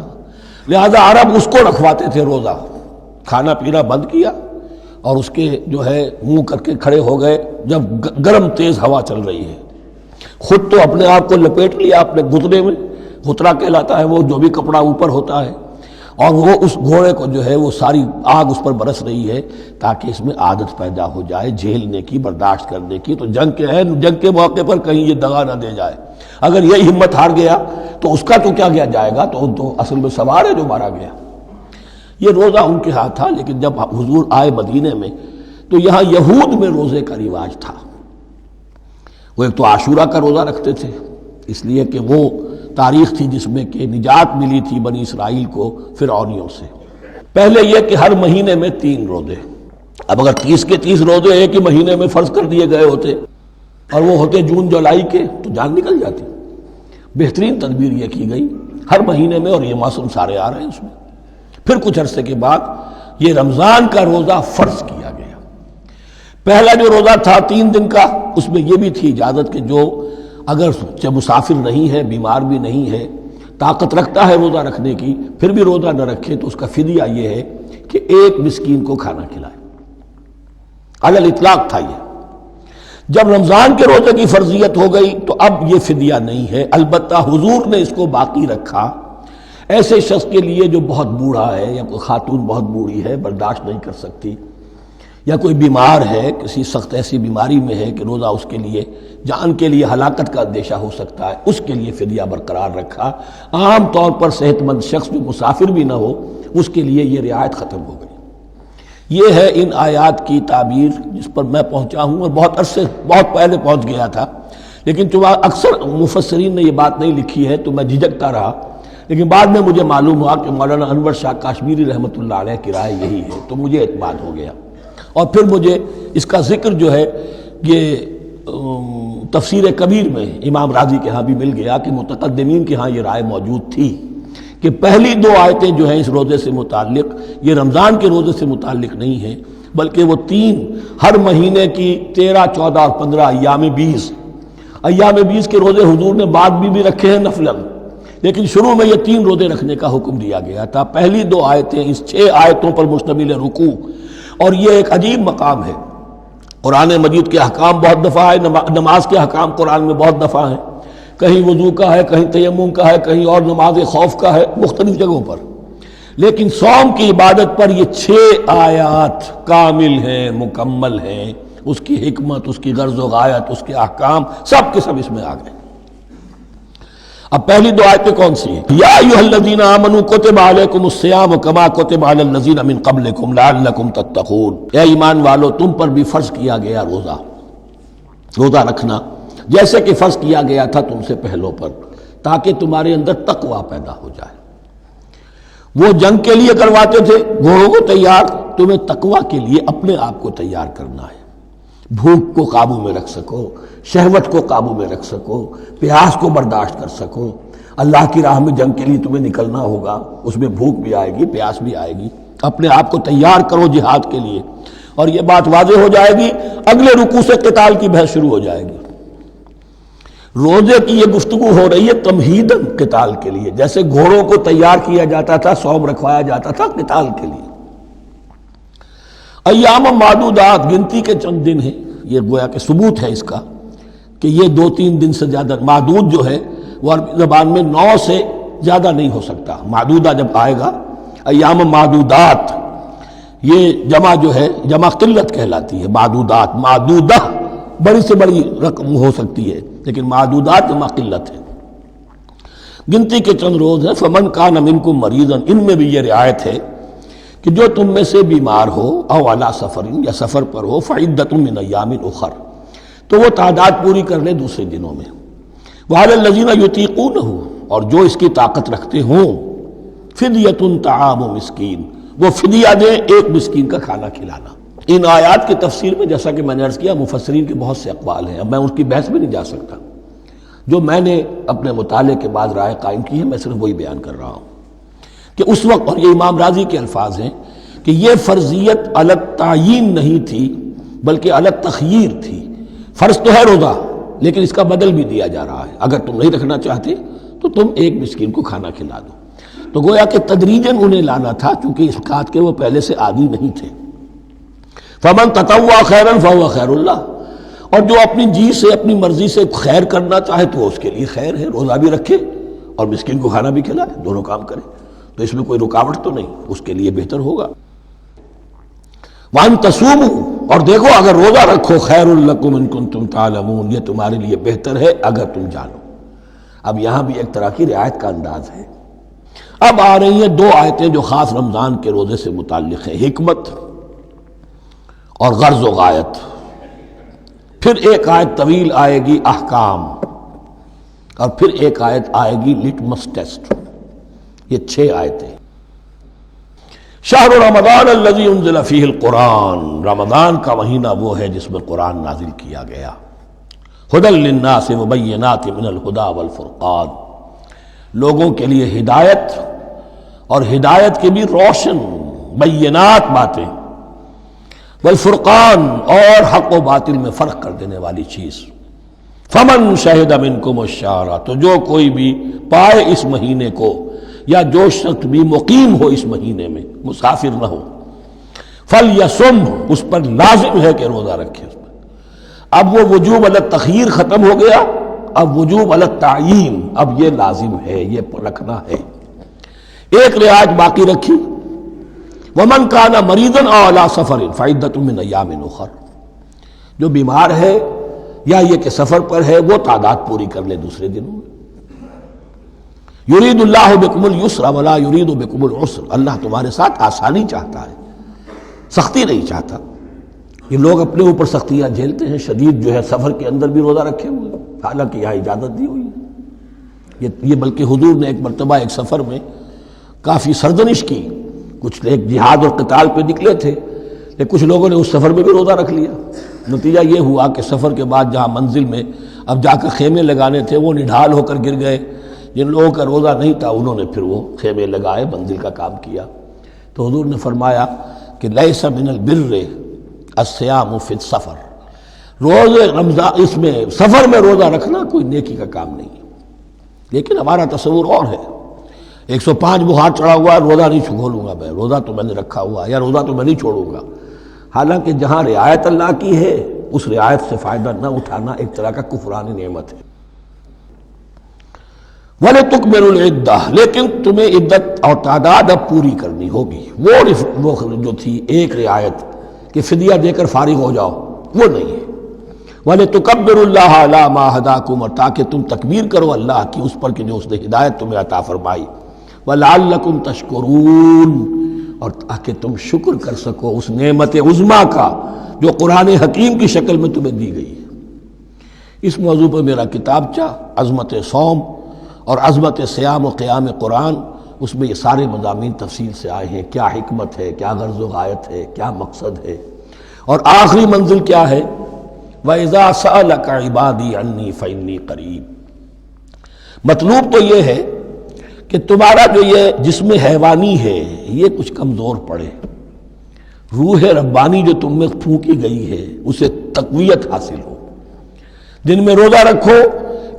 لہذا عرب اس کو رکھواتے تھے روزہ، کھانا پینا بند کیا اور اس کے جو ہے منہ کر کے کھڑے ہو گئے جب گرم تیز ہوا چل رہی ہے، خود تو اپنے آپ کو لپیٹ لیا اپنے گھتنے میں، گھترا کہلاتا ہے وہ جو بھی کپڑا اوپر ہوتا ہے، اور وہ اس گھوڑے کو جو ہے وہ ساری آگ اس پر برس رہی ہے تاکہ اس میں عادت پیدا ہو جائے جھیلنے کی، برداشت کرنے کی، تو جنگ کے موقع پر کہیں یہ دغا نہ دے جائے۔ اگر یہ ہمت ہار گیا تو اس کا تو کیا گیا جائے گا، تو اصل میں سوار ہے جو مارا گیا۔ یہ روزہ ان کے ہاتھ تھا، لیکن جب حضور آئے مدینے میں تو یہاں یہود میں روزے کا رواج تھا، وہ ایک تو عاشورہ کا روزہ رکھتے تھے، اس لیے کہ وہ تاریخ تھی جس میں کہ نجات ملی تھی بنی اسرائیل کو فرعونیوں سے۔ پہلے یہ کہ ہر مہینے میں 3 روزے، اب اگر 30 کے 30 روزے ایک ہی مہینے میں فرض کر دیے گئے ہوتے اور وہ ہوتے جون جولائی کے تو جان نکل جاتی. بہترین تدبیر یہ کی گئی ہر مہینے میں، اور یہ موسم سارے آ رہے ہیں اس میں. پھر کچھ عرصے کے بعد یہ رمضان کا روزہ فرض کیا گیا. پہلا جو روزہ تھا 3 دن کا، اس میں یہ بھی تھی اجازت کہ جو اگر مسافر نہیں ہے، بیمار بھی نہیں ہے، طاقت رکھتا ہے روزہ رکھنے کی، پھر بھی روزہ نہ رکھے تو اس کا فدیہ یہ ہے کہ 1 مسکین کو کھانا کھلائے. علی الاطلاق تھا یہ. جب رمضان کے روزے کی فرضیت ہو گئی تو اب یہ فدیہ نہیں ہے. البتہ حضور نے اس کو باقی رکھا ایسے شخص کے لیے جو بہت بوڑھا ہے، یا کوئی خاتون بہت بوڑھی ہے برداشت نہیں کر سکتی، یا کوئی بیمار ہے، کسی سخت ایسی بیماری میں ہے کہ روزہ اس کے لیے جان کے لیے ہلاکت کا اندیشہ ہو سکتا ہے، اس کے لیے فدیہ برقرار رکھا. عام طور پر صحت مند شخص جو مسافر بھی نہ ہو اس کے لیے یہ رعایت ختم ہو گئی. یہ ہے ان آیات کی تعبیر جس پر میں پہنچا ہوں، اور بہت پہلے پہنچ گیا تھا، لیکن چونکہ اکثر مفسرین نے یہ بات نہیں لکھی ہے تو میں جھجکتا رہا. لیکن بعد میں مجھے معلوم ہوا کہ مولانا انور شاہ کاشمیری رحمۃ اللہ علیہ کی رائے یہی ہے، تو مجھے اعتماد ہو گیا. اور پھر مجھے اس کا ذکر جو ہے یہ تفسیر کبیر میں امام راضی کے ہاں بھی مل گیا کہ متقدمین کے ہاں یہ رائے موجود تھی کہ پہلی 2 آیتیں جو ہیں اس روزے سے متعلق یہ رمضان کے روزے سے متعلق نہیں ہیں، بلکہ وہ 3 ہر مہینے کی 13، 14 اور 15 ایام 20 کے روزے حضور نے بعد بھی رکھے ہیں نفلاً، لیکن شروع میں یہ 3 روزے رکھنے کا حکم دیا گیا تھا. پہلی 2 آیتیں اس 6 آیتوں پر مشتمل رکوع، اور یہ ایک عجیب مقام ہے. قرآن مجید کے احکام بہت دفعہ ہے، نماز کے احکام قرآن میں بہت دفعہ ہیں، کہیں وضو کا ہے، کہیں تیمم کا ہے، کہیں اور نماز خوف کا ہے، مختلف جگہوں پر. لیکن صوم کی عبادت پر یہ 6 آیات کامل ہیں، مکمل ہیں. اس کی حکمت، اس کی غرض و غایت، اس کے احکام سب کے سب اس میں آ گئے. اب پہلی 2 آیتیں کون سی ہیں؟ یا ایھا الذین آمنوا کتب علیکم الصیام کما کتب علی الذین من قبلکم لعلکم تتقون. اے ایمان والو، تم پر بھی فرض کیا گیا روزہ رکھنا، جیسے کہ فرض کیا گیا تھا تم سے پہلوں پر، تاکہ تمہارے اندر تقوی پیدا ہو جائے. وہ جنگ کے لیے کرواتے تھے گھوڑوں کو تیار، تمہیں تقوی کے لیے اپنے آپ کو تیار کرنا ہے. بھوک کو قابو میں رکھ سکو، شہوت کو قابو میں رکھ سکو، پیاس کو برداشت کر سکو. اللہ کی راہ میں جنگ کے لیے تمہیں نکلنا ہوگا، اس میں بھوک بھی آئے گی، پیاس بھی آئے گی. اپنے آپ کو تیار کرو جہاد کے لیے. اور یہ بات واضح ہو جائے گی اگلے رکوع سے قتال کی بحث شروع ہو جائے گی. روزے کی یہ گفتگو ہو رہی ہے تمہیداً قتال کے لیے، جیسے گھوڑوں کو تیار کیا جاتا تھا، صوم رکھوایا جاتا تھا قتال کے لیے. ایام معدودات، گنتی کے چند دن ہیں. یہ گویا کہ ثبوت ہے اس کا کہ یہ 2-3 دن سے زیادہ. معدود جو ہے وہ عربی زبان میں 9 سے زیادہ نہیں ہو سکتا. معدودہ جب آئے گا، ایام معدودات یہ جمع جو ہے جمع قلت کہلاتی ہے. معدودات، معدودہ بڑی سے بڑی رقم ہو سکتی ہے، لیکن معدودات جمع قلت ہے. گنتی کے چند روز ہیں. فمن کان منکم مریضا، ان میں بھی یہ رعایت ہے کہ جو تم میں سے بیمار ہو، او علی سفر، یا سفر پر ہو، فعدۃ من ایام اخر، تو وہ تعداد پوری کر لے دوسرے دنوں میں. وعلی الذین یطیقونہ، اور جو اس کی طاقت رکھتے ہوں، فدیۃ طعام مسکین، وہ فدیہ دیں 1 مسکین کا کھانا کھلانا. ان آیات کی تفسیر میں جیسا کہ میں نے عرض کیا مفسرین کے بہت سے اقوال ہیں، اب میں اس کی بحث میں نہیں جا سکتا. جو میں نے اپنے مطالعے کے بعد رائے قائم کی ہے میں صرف وہی بیان کر رہا ہوں کہ اس وقت، اور یہ امام راضی کے الفاظ ہیں، کہ یہ فرضیت الگ تعیین نہیں تھی بلکہ الگ تخییر تھی. فرض تو ہے روزہ، لیکن اس کا بدل بھی دیا جا رہا ہے. اگر تم نہیں رکھنا چاہتے تو تم 1 مسکین کو کھانا کھلا دو. تو گویا کہ تدریجاً انہیں لانا تھا، چونکہ اس بات کے وہ پہلے سے عادی نہیں تھے. فمن تطوع خیرا فهو خیر اللہ، اور جو اپنی جی سے، اپنی مرضی سے خیر کرنا چاہے تو اس کے لیے خیر ہے. روزہ بھی رکھے اور مسکین کو کھانا بھی کھلائے، دونوں کام کرے، تو اس میں کوئی رکاوٹ تو نہیں، اس کے لیے بہتر ہوگا. وَأَن تَصُومُوا، اور دیکھو اگر روزہ رکھو، خیر لکم ان کنتم تعلمون، یہ تمہارے لیے بہتر ہے اگر تم جانو. اب یہاں بھی ایک طرح کی رعایت کا انداز ہے. اب آ رہی ہیں 2 آیتیں جو خاص رمضان کے روزے سے متعلق ہیں، حکمت اور غرض و غایت. پھر ایک آیت طویل آئے گی احکام، اور پھر ایک آیت آئے گی لٹمس ٹیسٹ. یہ 6 آیتیں. شہر رمضان الذی انزل فیہ القرآن، رمضان کا مہینہ وہ ہے جس میں قرآن نازل کیا گیا. ہدی للناس وبینات من الہدی والفرقان، لوگوں کے لیے ہدایت اور ہدایت کے بھی روشن بینات باتیں، والفرقان اور حق و باطل میں فرق کر دینے والی چیز۔ فمن شہد منکم الشہر، تو جو کوئی بھی پائے اس مہینے کو، یا جو شخص بھی مقیم ہو اس مہینے میں، مسافر نہ ہو، فلیصم، اس پر لازم ہے کہ روزہ رکھے۔ اس پر اب وہ وجوب علی التخییر ختم ہو گیا، اب وجوب علی التعیین، اب یہ لازم ہے، یہ رکھنا ہے۔ ایک رعایت باقی رکھی، ومن کان مریضا او علی سفر فعدۃ من ایام اخر، جو بیمار ہے یا یہ کہ سفر پر ہے وہ تعداد پوری کر لے دوسرے دنوں میں۔ یرید اللہ بکم الیسر ولا یرید بکم العسر، اللہ تمہارے ساتھ آسانی چاہتا ہے، سختی نہیں چاہتا۔ یہ لوگ اپنے اوپر سختیاں جھیلتے ہیں، شدید جو ہے سفر کے اندر بھی روزہ رکھے ہوئے، حالانکہ یہاں اجازت دی ہوئی ہے۔ یہ بلکہ حضور نے ایک مرتبہ ایک سفر میں کافی سرزنش کی، کچھ ایک جہاد اور قتال پہ نکلے تھے، لیکن کچھ لوگوں نے اس سفر میں بھی روزہ رکھ لیا۔ نتیجہ یہ ہوا کہ سفر کے بعد جہاں منزل میں اب جا کر خیمے لگانے تھے وہ نڈھال ہو کر گر گئے، جن لوگوں کا روزہ نہیں تھا انہوں نے پھر وہ خیمے لگائے، منزل کا کام کیا۔ تو حضور نے فرمایا کہ لیس من البر الصیام فی السفر، روزے رمضان اس میں سفر میں روزہ رکھنا کوئی نیکی کا کام نہیں ہے۔ لیکن ہمارا تصور اور ہے، 105 بخار چڑھا ہوا ہے، روزہ نہیں کھولوں گا میں، روزہ تو میں نے رکھا ہوا ہے، یا روزہ تو میں نہیں چھوڑوں گا۔ حالانکہ جہاں رعایت اللہ کی ہے اس رعایت سے فائدہ نہ اٹھانا ایک طرح کا کفران نعمت ہے۔ وَلِتُكْمِلُوا الْعِدَّةَ، لیکن تمہیں عدت اور تعداد اب پوری کرنی ہوگی۔ وہ جو تھی ایک رعایت کہ فدیہ دے کر فارغ ہو جاؤ، وہ نہیں ہے۔ وَلِتُكَبِّرُوا اللَّهَ عَلَىٰ مَا هَدَاكُمْ، اور تاکہ تم تکبیر کرو اللہ کی اس پر کہ جو اس نے ہدایت تمہیں عطا فرمائی۔ وَلَعَلَّكُمْ تَشْكُرُونَ، اور تاکہ تم شکر کر سکو اس نعمت عظمیٰ کا جو قرآن حکیم کی شکل میں تمہیں دی گئی ہے۔ اس موضوع پر میرا کتابچہ عظمت صوم اور عظمت صیام و قیام قرآن، اس میں یہ سارے مضامین تفصیل سے آئے ہیں، کیا حکمت ہے، کیا غرض و غایت ہے، کیا مقصد ہے، اور آخری منزل کیا ہے، وَإِذَا سَأَلَكَ عِبَادِي عَنِّي فَإِنِّي قَرِيبٌ۔ مطلوب تو یہ ہے کہ تمہارا جو یہ جسم حیوانی ہے یہ کچھ کمزور پڑے، روح ربانی جو تم میں پھونکی گئی ہے اسے تقویت حاصل ہو۔ دن میں روزہ رکھو،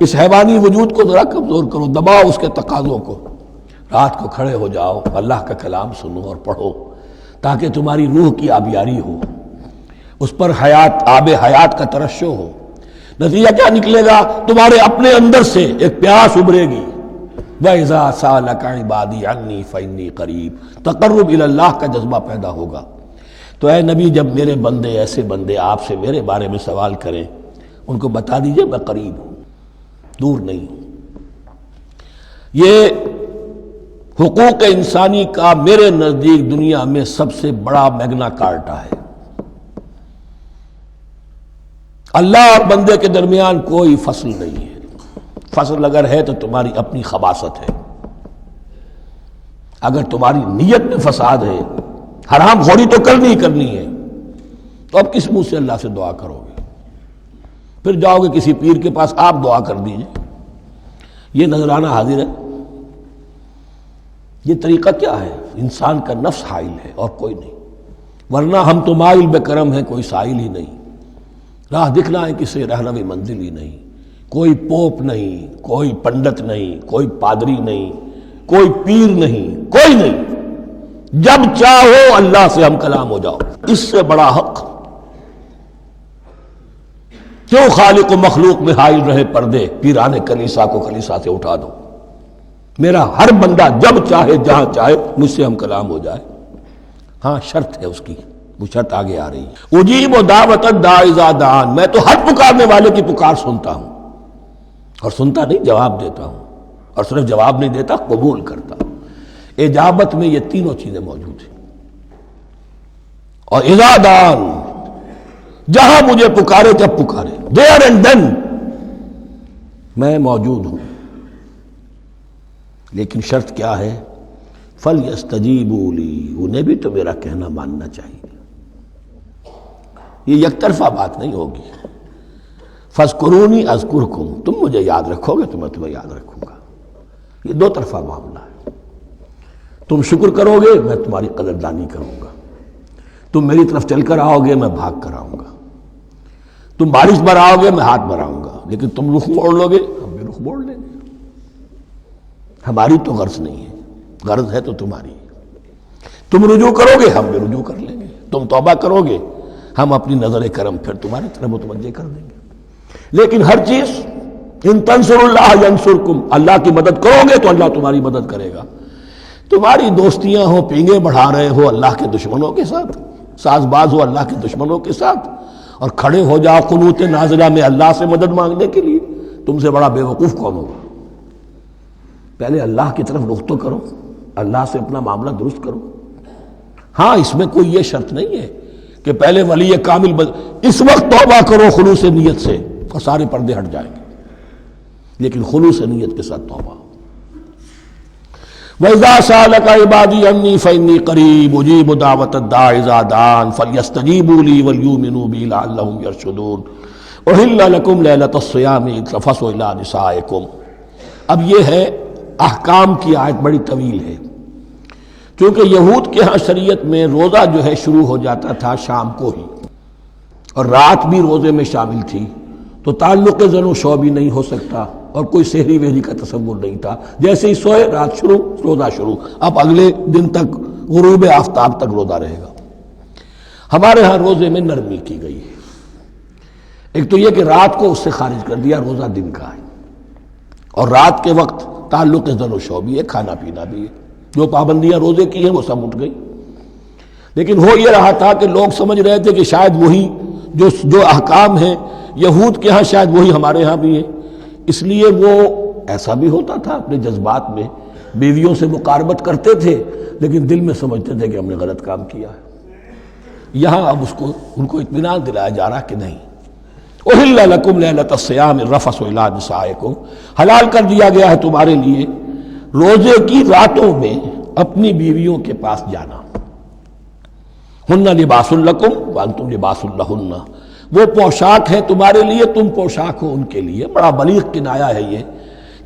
اس حیوانی وجود کو ذرا کمزور کرو، دباؤ اس کے تقاضوں کو، رات کو کھڑے ہو جاؤ، اللہ کا کلام سنو اور پڑھو، تاکہ تمہاری روح کی آبیاری ہو، اس پر حیات، آب حیات کا ترشح ہو۔ نتیجہ کیا نکلے گا؟ تمہارے اپنے اندر سے ایک پیاس ابھرے گی، وَإِذَا سَأَلَكَ عِبَادِي عَنِّي فَإِنِّي قَرِيبٌ، تقرب الی اللہ کا جذبہ پیدا ہوگا۔ تو اے نبی، جب میرے بندے، ایسے بندے آپ سے میرے بارے میں سوال کریں، ان کو بتا دیجئے میں قریب ہوں، دور نہیں ہوں۔ یہ حقوق انسانی کا میرے نزدیک دنیا میں سب سے بڑا میگنا کارٹا ہے۔ اللہ اور بندے کے درمیان کوئی فصل نہیں ہے، فصل اگر ہے تو تمہاری اپنی خباثت ہے، اگر تمہاری نیت میں فساد ہے، حرام خوری تو کرنی ہی کرنی ہے، تو اب کس منہ سے اللہ سے دعا کرو گے؟ پھر جاؤ گے کسی پیر کے پاس، آپ دعا کر دیجئے، یہ نذرانہ حاضر ہے؟ یہ طریقہ کیا ہے؟ انسان کا نفس حائل ہے اور کوئی نہیں، ورنہ ہم تو مائل بے کرم ہیں، کوئی سائل ہی نہیں، راہ دکھنا ہے کسی رہنمی منزل ہی نہیں، کوئی پوپ نہیں، کوئی پنڈت نہیں، کوئی پادری نہیں، کوئی پیر نہیں، کوئی نہیں، جب چاہو اللہ سے ہم کلام ہو جاؤ۔ اس سے بڑا حق کیوں خالق و مخلوق میں حائل رہے پردے؟ پیران کلیسا کو کلیسا سے اٹھا دو، میرا ہر بندہ جب چاہے جہاں چاہے مجھ سے ہم کلام ہو جائے۔ ہاں شرط ہے اس کی، وہ شرط آگے آ رہی ہے، اجیب دعوت الداعی اذا دعان، میں تو ہر پکارنے والے کی پکار سنتا ہوں، اور سنتا نہیں جواب دیتا ہوں، اور صرف جواب نہیں دیتا، قبول کرتا ہوں۔ اجابت میں یہ تینوں چیزیں موجود ہیں۔ اور اذا دعان، جہاں مجھے پکارے جب پکارے، there and then میں موجود ہوں۔ لیکن شرط کیا ہے؟ فَلْيَسْتَجِيبُوا لِي، انہیں بھی تو میرا کہنا ماننا چاہیے، یہ یک طرفہ بات نہیں ہوگی۔ فاذکرونی اذکرکم، تم مجھے یاد رکھو گے تو میں تمہیں یاد رکھوں گا۔ یہ دو طرفہ معاملہ ہے۔ تم شکر کرو گے میں تمہاری قدردانی کروں گا، تم میری طرف چل کر آؤ گے میں بھاگ کر آؤں گا، تم بارش برآؤ گے میں ہاتھ بڑھاؤں گا، لیکن تم رخ موڑ لو گے ہم بھی رخ موڑ لیں گے۔ ہماری تو غرض نہیں ہے، غرض ہے تو تمہاری۔ تم رجوع کرو گے ہم بھی رجوع کر لیں گے، تم توبہ کرو گے ہم اپنی نظر کرم پھر تمہاری طرف متوجہ کر دیں گے۔ لیکن ہر چیز ان تنصروا اللہ ینصرکم، اللہ کی مدد کرو گے تو اللہ تمہاری مدد کرے گا۔ تمہاری دوستیاں ہو، پینگے بڑھا رہے ہو اللہ کے دشمنوں کے ساتھ، ساز باز ہو اللہ کے دشمنوں کے ساتھ، اور کھڑے ہو جاؤ قنوت نازلہ میں اللہ سے مدد مانگنے کے لیے، تم سے بڑا بے وقوف کون ہوگا؟ پہلے اللہ کی طرف رخ تو کرو، اللہ سے اپنا معاملہ درست کرو۔ ہاں اس میں کوئی یہ شرط نہیں ہے کہ پہلے ولی کامل اس وقت توبہ کرو خلوص نیت سے اور سارے پردے ہٹ جائیں گے، لیکن خلوص نیت کے ساتھ توبہ۔ وَإِذَا سَأَلَكَ عِبَادِي عَنِّي فَإِنِّي قَرِيبٌ أُجِيبُ دَعْوَةَ الدَّاعِ إِذَا دَعَانِ فَلْيَسْتَجِيبُوا لِي وَلْيُؤْمِنُوا بِي لَعَلَّهُمْ يَرْشُدُونَ أُحِلَّ لَكُمْ لَيْلَةَ الصِّيَامِ الرَّفَثُ إِلَىٰ نِسَائِكُمْ۔ اب یہ ہے احکام کی آیت، بڑی طویل ہے، کیونکہ یہود کے ہاں شریعت میں روزہ جو ہے شروع ہو جاتا تھا شام کو ہی، اور رات بھی روزے میں شامل تھی، تو تعلق زن و شو بھی نہیں ہو سکتا، اور کوئی سحری وحری کا تصور نہیں تھا، جیسے ہی سوئے رات شروع روزہ شروع، اب اگلے دن تک غروب آفتاب تک روزہ رہے گا۔ ہمارے ہاں روزے میں نرمی کی گئی ہے، ایک تو یہ کہ رات کو اس سے خارج کر دیا، روزہ دن کا ہے، اور رات کے وقت تعلق زن و شو بھی ہے، کھانا پینا بھی ہے، جو پابندیاں روزے کی ہیں وہ سب اٹھ گئی۔ لیکن ہو یہ رہا تھا کہ لوگ سمجھ رہے تھے کہ شاید وہی جو احکام ہیں یہود کے ہاں شاید وہی ہمارے ہاں بھی ہیں، اس لیے وہ ایسا بھی ہوتا تھا اپنے جذبات میں بیویوں سے مقاربت کرتے تھے، لیکن دل میں سمجھتے تھے کہ ہم نے غلط کام کیا ہے۔ یہاں اب ان کو اطمینان دلایا جا رہا کہ نہیں، احل لکم لیلۃ الصیام الرفث الی نسائکم، حلال کر دیا گیا ہے تمہارے لیے روزے کی راتوں میں اپنی بیویوں کے پاس جانا۔ ہن لباس لکم وانتم لباس لہن، وہ پوشاک ہے تمہارے لیے، تم پوشاک ہو ان کے لیے۔ بڑا بلیغ کنایا ہے یہ،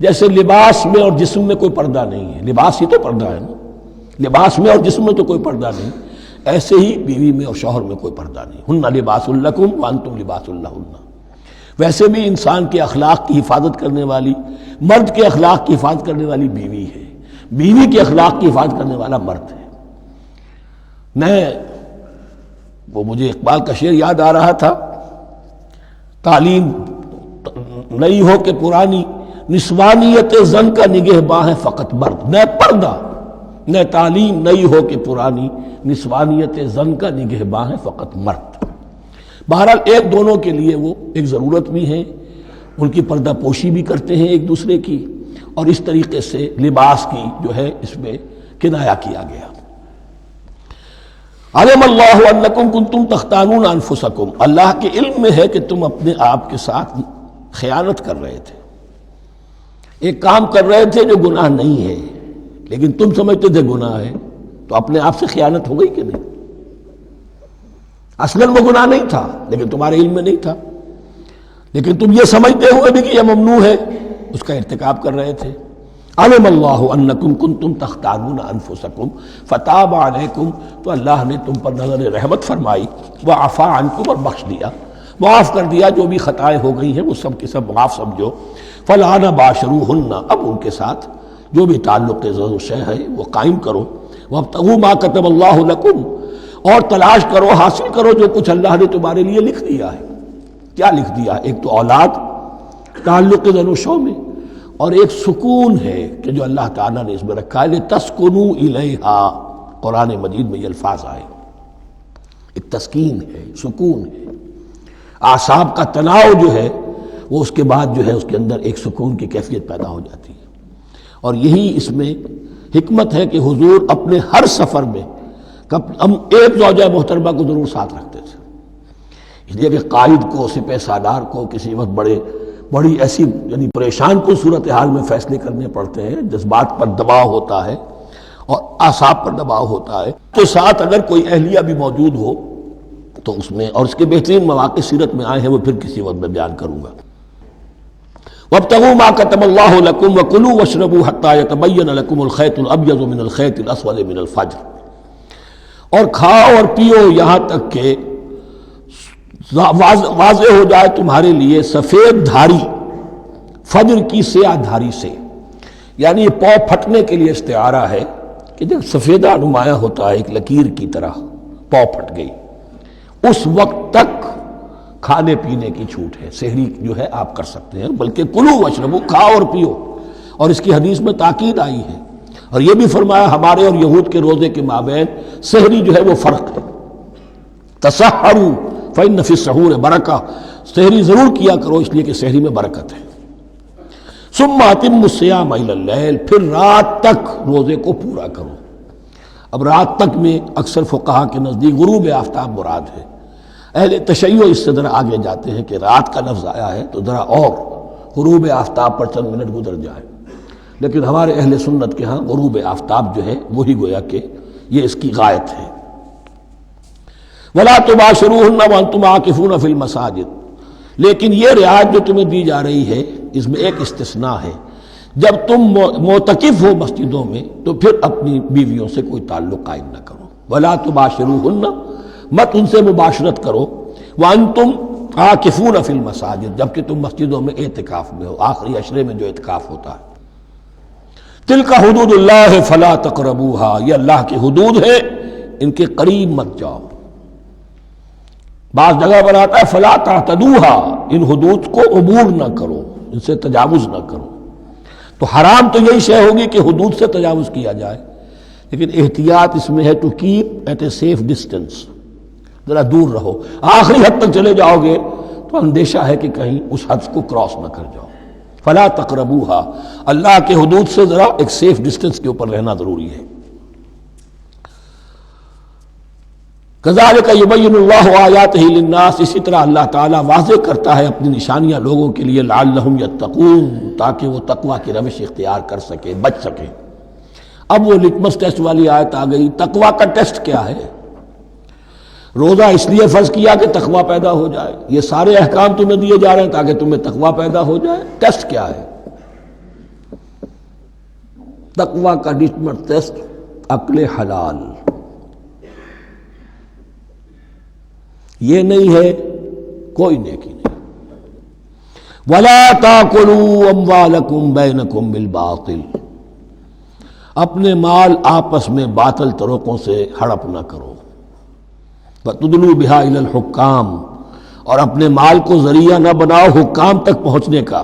جیسے لباس میں اور جسم میں کوئی پردہ نہیں ہے، لباس ہی تو پردہ ہے نا، لباس میں اور جسم میں تو کوئی پردہ نہیں، ایسے ہی بیوی میں اور شوہر میں کوئی پردہ نہیں۔ ہن لباس لکم وانتم لباس لہن۔ ویسے بھی انسان کے اخلاق کی حفاظت کرنے والی، مرد کے اخلاق کی حفاظت کرنے والی بیوی ہے، بیوی کے اخلاق کی حفاظت کرنے والا مرد ہے۔ وہ مجھے اقبال کا شعر یاد آ رہا تھا، تعلیم نئی ہو کہ پرانی، نسوانیت زن کا نگہباں ہے فقط مرد، نہ پردہ نہ تعلیم نئی ہو کہ پرانی، نسوانیت زن کا نگہباں ہے فقط مرد۔ بہرحال ایک دونوں کے لیے وہ ایک ضرورت بھی ہے، ان کی پردہ پوشی بھی کرتے ہیں ایک دوسرے کی، اور اس طریقے سے لباس کی جو ہے اس میں کنایا کیا گیا۔ علم اللہ انکم کنتم تختانون انفسکم، اللہ کے علم میں ہے کہ تم اپنے آپ کے ساتھ خیانت کر رہے تھے، ایک کام کر رہے تھے جو گناہ نہیں ہے، لیکن تم سمجھتے تھے گناہ ہے، تو اپنے آپ سے خیانت ہو گئی کہ نہیں؟ اصلاً وہ گناہ نہیں تھا لیکن تمہارے علم میں نہیں تھا، لیکن تم یہ سمجھتے ہوئے بھی کہ یہ ممنوع ہے، اس کا ارتکاب کر رہے تھے۔ علم اللہ انکم کنتم تختانون انفسکم فتاب علیکم، تو اللہ نے تم پر نظر رحمت فرمائی، وعفا عنکم، اور بخش دیا، معاف کر دیا، جو بھی خطائیں ہو گئی ہیں وہ سب کے سب معاف سمجھو۔ فالآن باشروہن، اب ان کے ساتھ جو بھی تعلق زد و شے ہے وہ قائم کرو، وابتغوا ما کتب اللہ لکم، اور تلاش کرو، حاصل کرو جو کچھ اللہ نے تمہارے لیے لکھ دیا ہے۔ کیا لکھ دیا ہے؟ ایک تو اولاد تعلق زد و شو میں، اور ایک سکون ہے کہ جو اللہ تعالیٰ نے اس میں رکھا ہے، لِتَسْكُنُوا إِلَيْهَا، قرآن مجید میں یہ الفاظ آئے، ایک تسکین ہے، سکون ہے، اعصاب کا تناؤ جو ہے وہ اس کے بعد جو ہے اس کے اندر ایک سکون کی کیفیت پیدا ہو جاتی ہے۔ اور یہی اس میں حکمت ہے کہ حضور اپنے ہر سفر میں ہم ایک زوجہ محترمہ کو ضرور ساتھ رکھتے تھے، اس لیے کہ قائد کو، سپہ سالار کو کسی وقت بڑی ایسی یعنی پریشان کن صورتحال میں فیصلے کرنے پڑتے ہیں، جذبات پر دباؤ ہوتا ہے اور اعصاب پر دباؤ ہوتا ہے، تو ساتھ اگر کوئی اہلیہ بھی موجود ہو تو اس میں اور اس کے بہترین مواقع سیرت میں آئے ہیں، وہ پھر کسی وقت میں بیان کروں گا۔ وابتغوا ما كتب الله لكم وكلوا واشربوا حتى يتبين لكم الخيط الابيض من الخيط الاسود من الفجر، اور کھاؤ اور پیو یہاں تک کہ واضح ہو جائے تمہارے لیے سفید دھاری فجر کی سیاہ دھاری سے، یعنی یہ پاؤں پھٹنے کے لیے استعارہ ہے کہ جب سفیدہ نمایاں ہوتا ہے ایک لکیر کی طرح، پاؤں پھٹ گئی، اس وقت تک کھانے پینے کی چھوٹ ہے، سحری جو ہے آپ کر سکتے ہیں، بلکہ کلو واشربو، کھاؤ اور پیو، اور اس کی حدیث میں تاکید آئی ہے، اور یہ بھی فرمایا ہمارے اور یہود کے روزے کے مابین سحری جو ہے وہ فرق ہے، تسحروا فإن فی السحور برکہ، سحری ضرور کیا کرو اس لیے کہ سحری میں برکت ہے۔ ثم اتموا الصیام الی اللیل، پھر رات تک روزے کو پورا کرو۔ اب رات تک میں اکثر فقہا کے نزدیک غروب آفتاب مراد ہے، اہل تشیع اس سے ذرا آگے جاتے ہیں کہ رات کا لفظ آیا ہے تو ذرا اور غروب آفتاب پر چند منٹ گزر جائے، لیکن ہمارے اہل سنت کے ہاں غروب آفتاب جو ہے وہی گویا کہ یہ اس کی غایت ہے۔ وَلَا تُبَاشِرُوهُنَّ وَأَنْتُمْ عَاكِفُونَ فِي الْمَسَاجِدِ، لیکن یہ رعایت جو تمہیں دی جا رہی ہے اس میں ایک استثناء ہے، جب تم معتکف ہو مسجدوں میں تو پھر اپنی بیویوں سے کوئی تعلق قائم نہ کرو۔ وَلَا تُبَاشِرُوهُنَّ، مت ان سے مباشرت کرو، وَأَنْتُمْ عَاكِفُونَ فِي الْمَسَاجِدِ، جبکہ تم مسجدوں میں اعتکاف میں ہو، آخری عشرے میں جو اعتکاف ہوتا ہے۔ تِلْكَ حُدُودُ اللَّهِ فَلَا تَقْرَبُوهَا، یہ اللہ کی حدود ہے، ان کے قریب مت جاؤ۔ بعض جگہ پر آتا ہے فَلَا تَعْتَدُوهَا، ان حدود کو عبور نہ کرو، ان سے تجاوز نہ کرو۔ تو حرام تو یہی شے ہوگی کہ حدود سے تجاوز کیا جائے، لیکن احتیاط اس میں ہے to keep at a safe distance, ذرا دور رہو، آخری حد تک چلے جاؤ گے تو اندیشہ ہے کہ کہیں اس حد کو کراس نہ کر جاؤ۔ فلا تقربوها، اللہ کے حدود سے ذرا ایک سیف ڈسٹینس کے اوپر رہنا ضروری ہے۔ کذالک یبین اللہ آیاتہ للناس، اسی طرح اللہ تعالیٰ واضح کرتا ہے اپنی نشانیاں لوگوں کے لیے، لعلہم یتقون، تاکہ وہ تقوی کی روش اختیار کر سکے، بچ سکے۔ اب وہ لٹمس ٹیسٹ والی آیت آ گئی، تقوی کا ٹیسٹ کیا ہے؟ روزہ اس لیے فرض کیا کہ تقوی پیدا ہو جائے، یہ سارے احکام تمہیں دیے جا رہے ہیں تاکہ تمہیں تقوی پیدا ہو جائے۔ ٹیسٹ کیا ہے؟ تقوی کا لٹمس ٹیسٹ عقل حلال، یہ نہیں ہے کوئی نیکی نہیں۔ وَلَا تَأْكُلُوا أَمْوَالَكُمْ بَيْنَكُمْ بِالْبَاطِلِ، اپنے مال آپس میں باطل طریقوں سے ہڑپ نہ کرو۔ وَتُدْلُوا بِهَا إِلَى الْحُكَّامِ، اور اپنے مال کو ذریعہ نہ بناؤ حکام تک پہنچنے کا،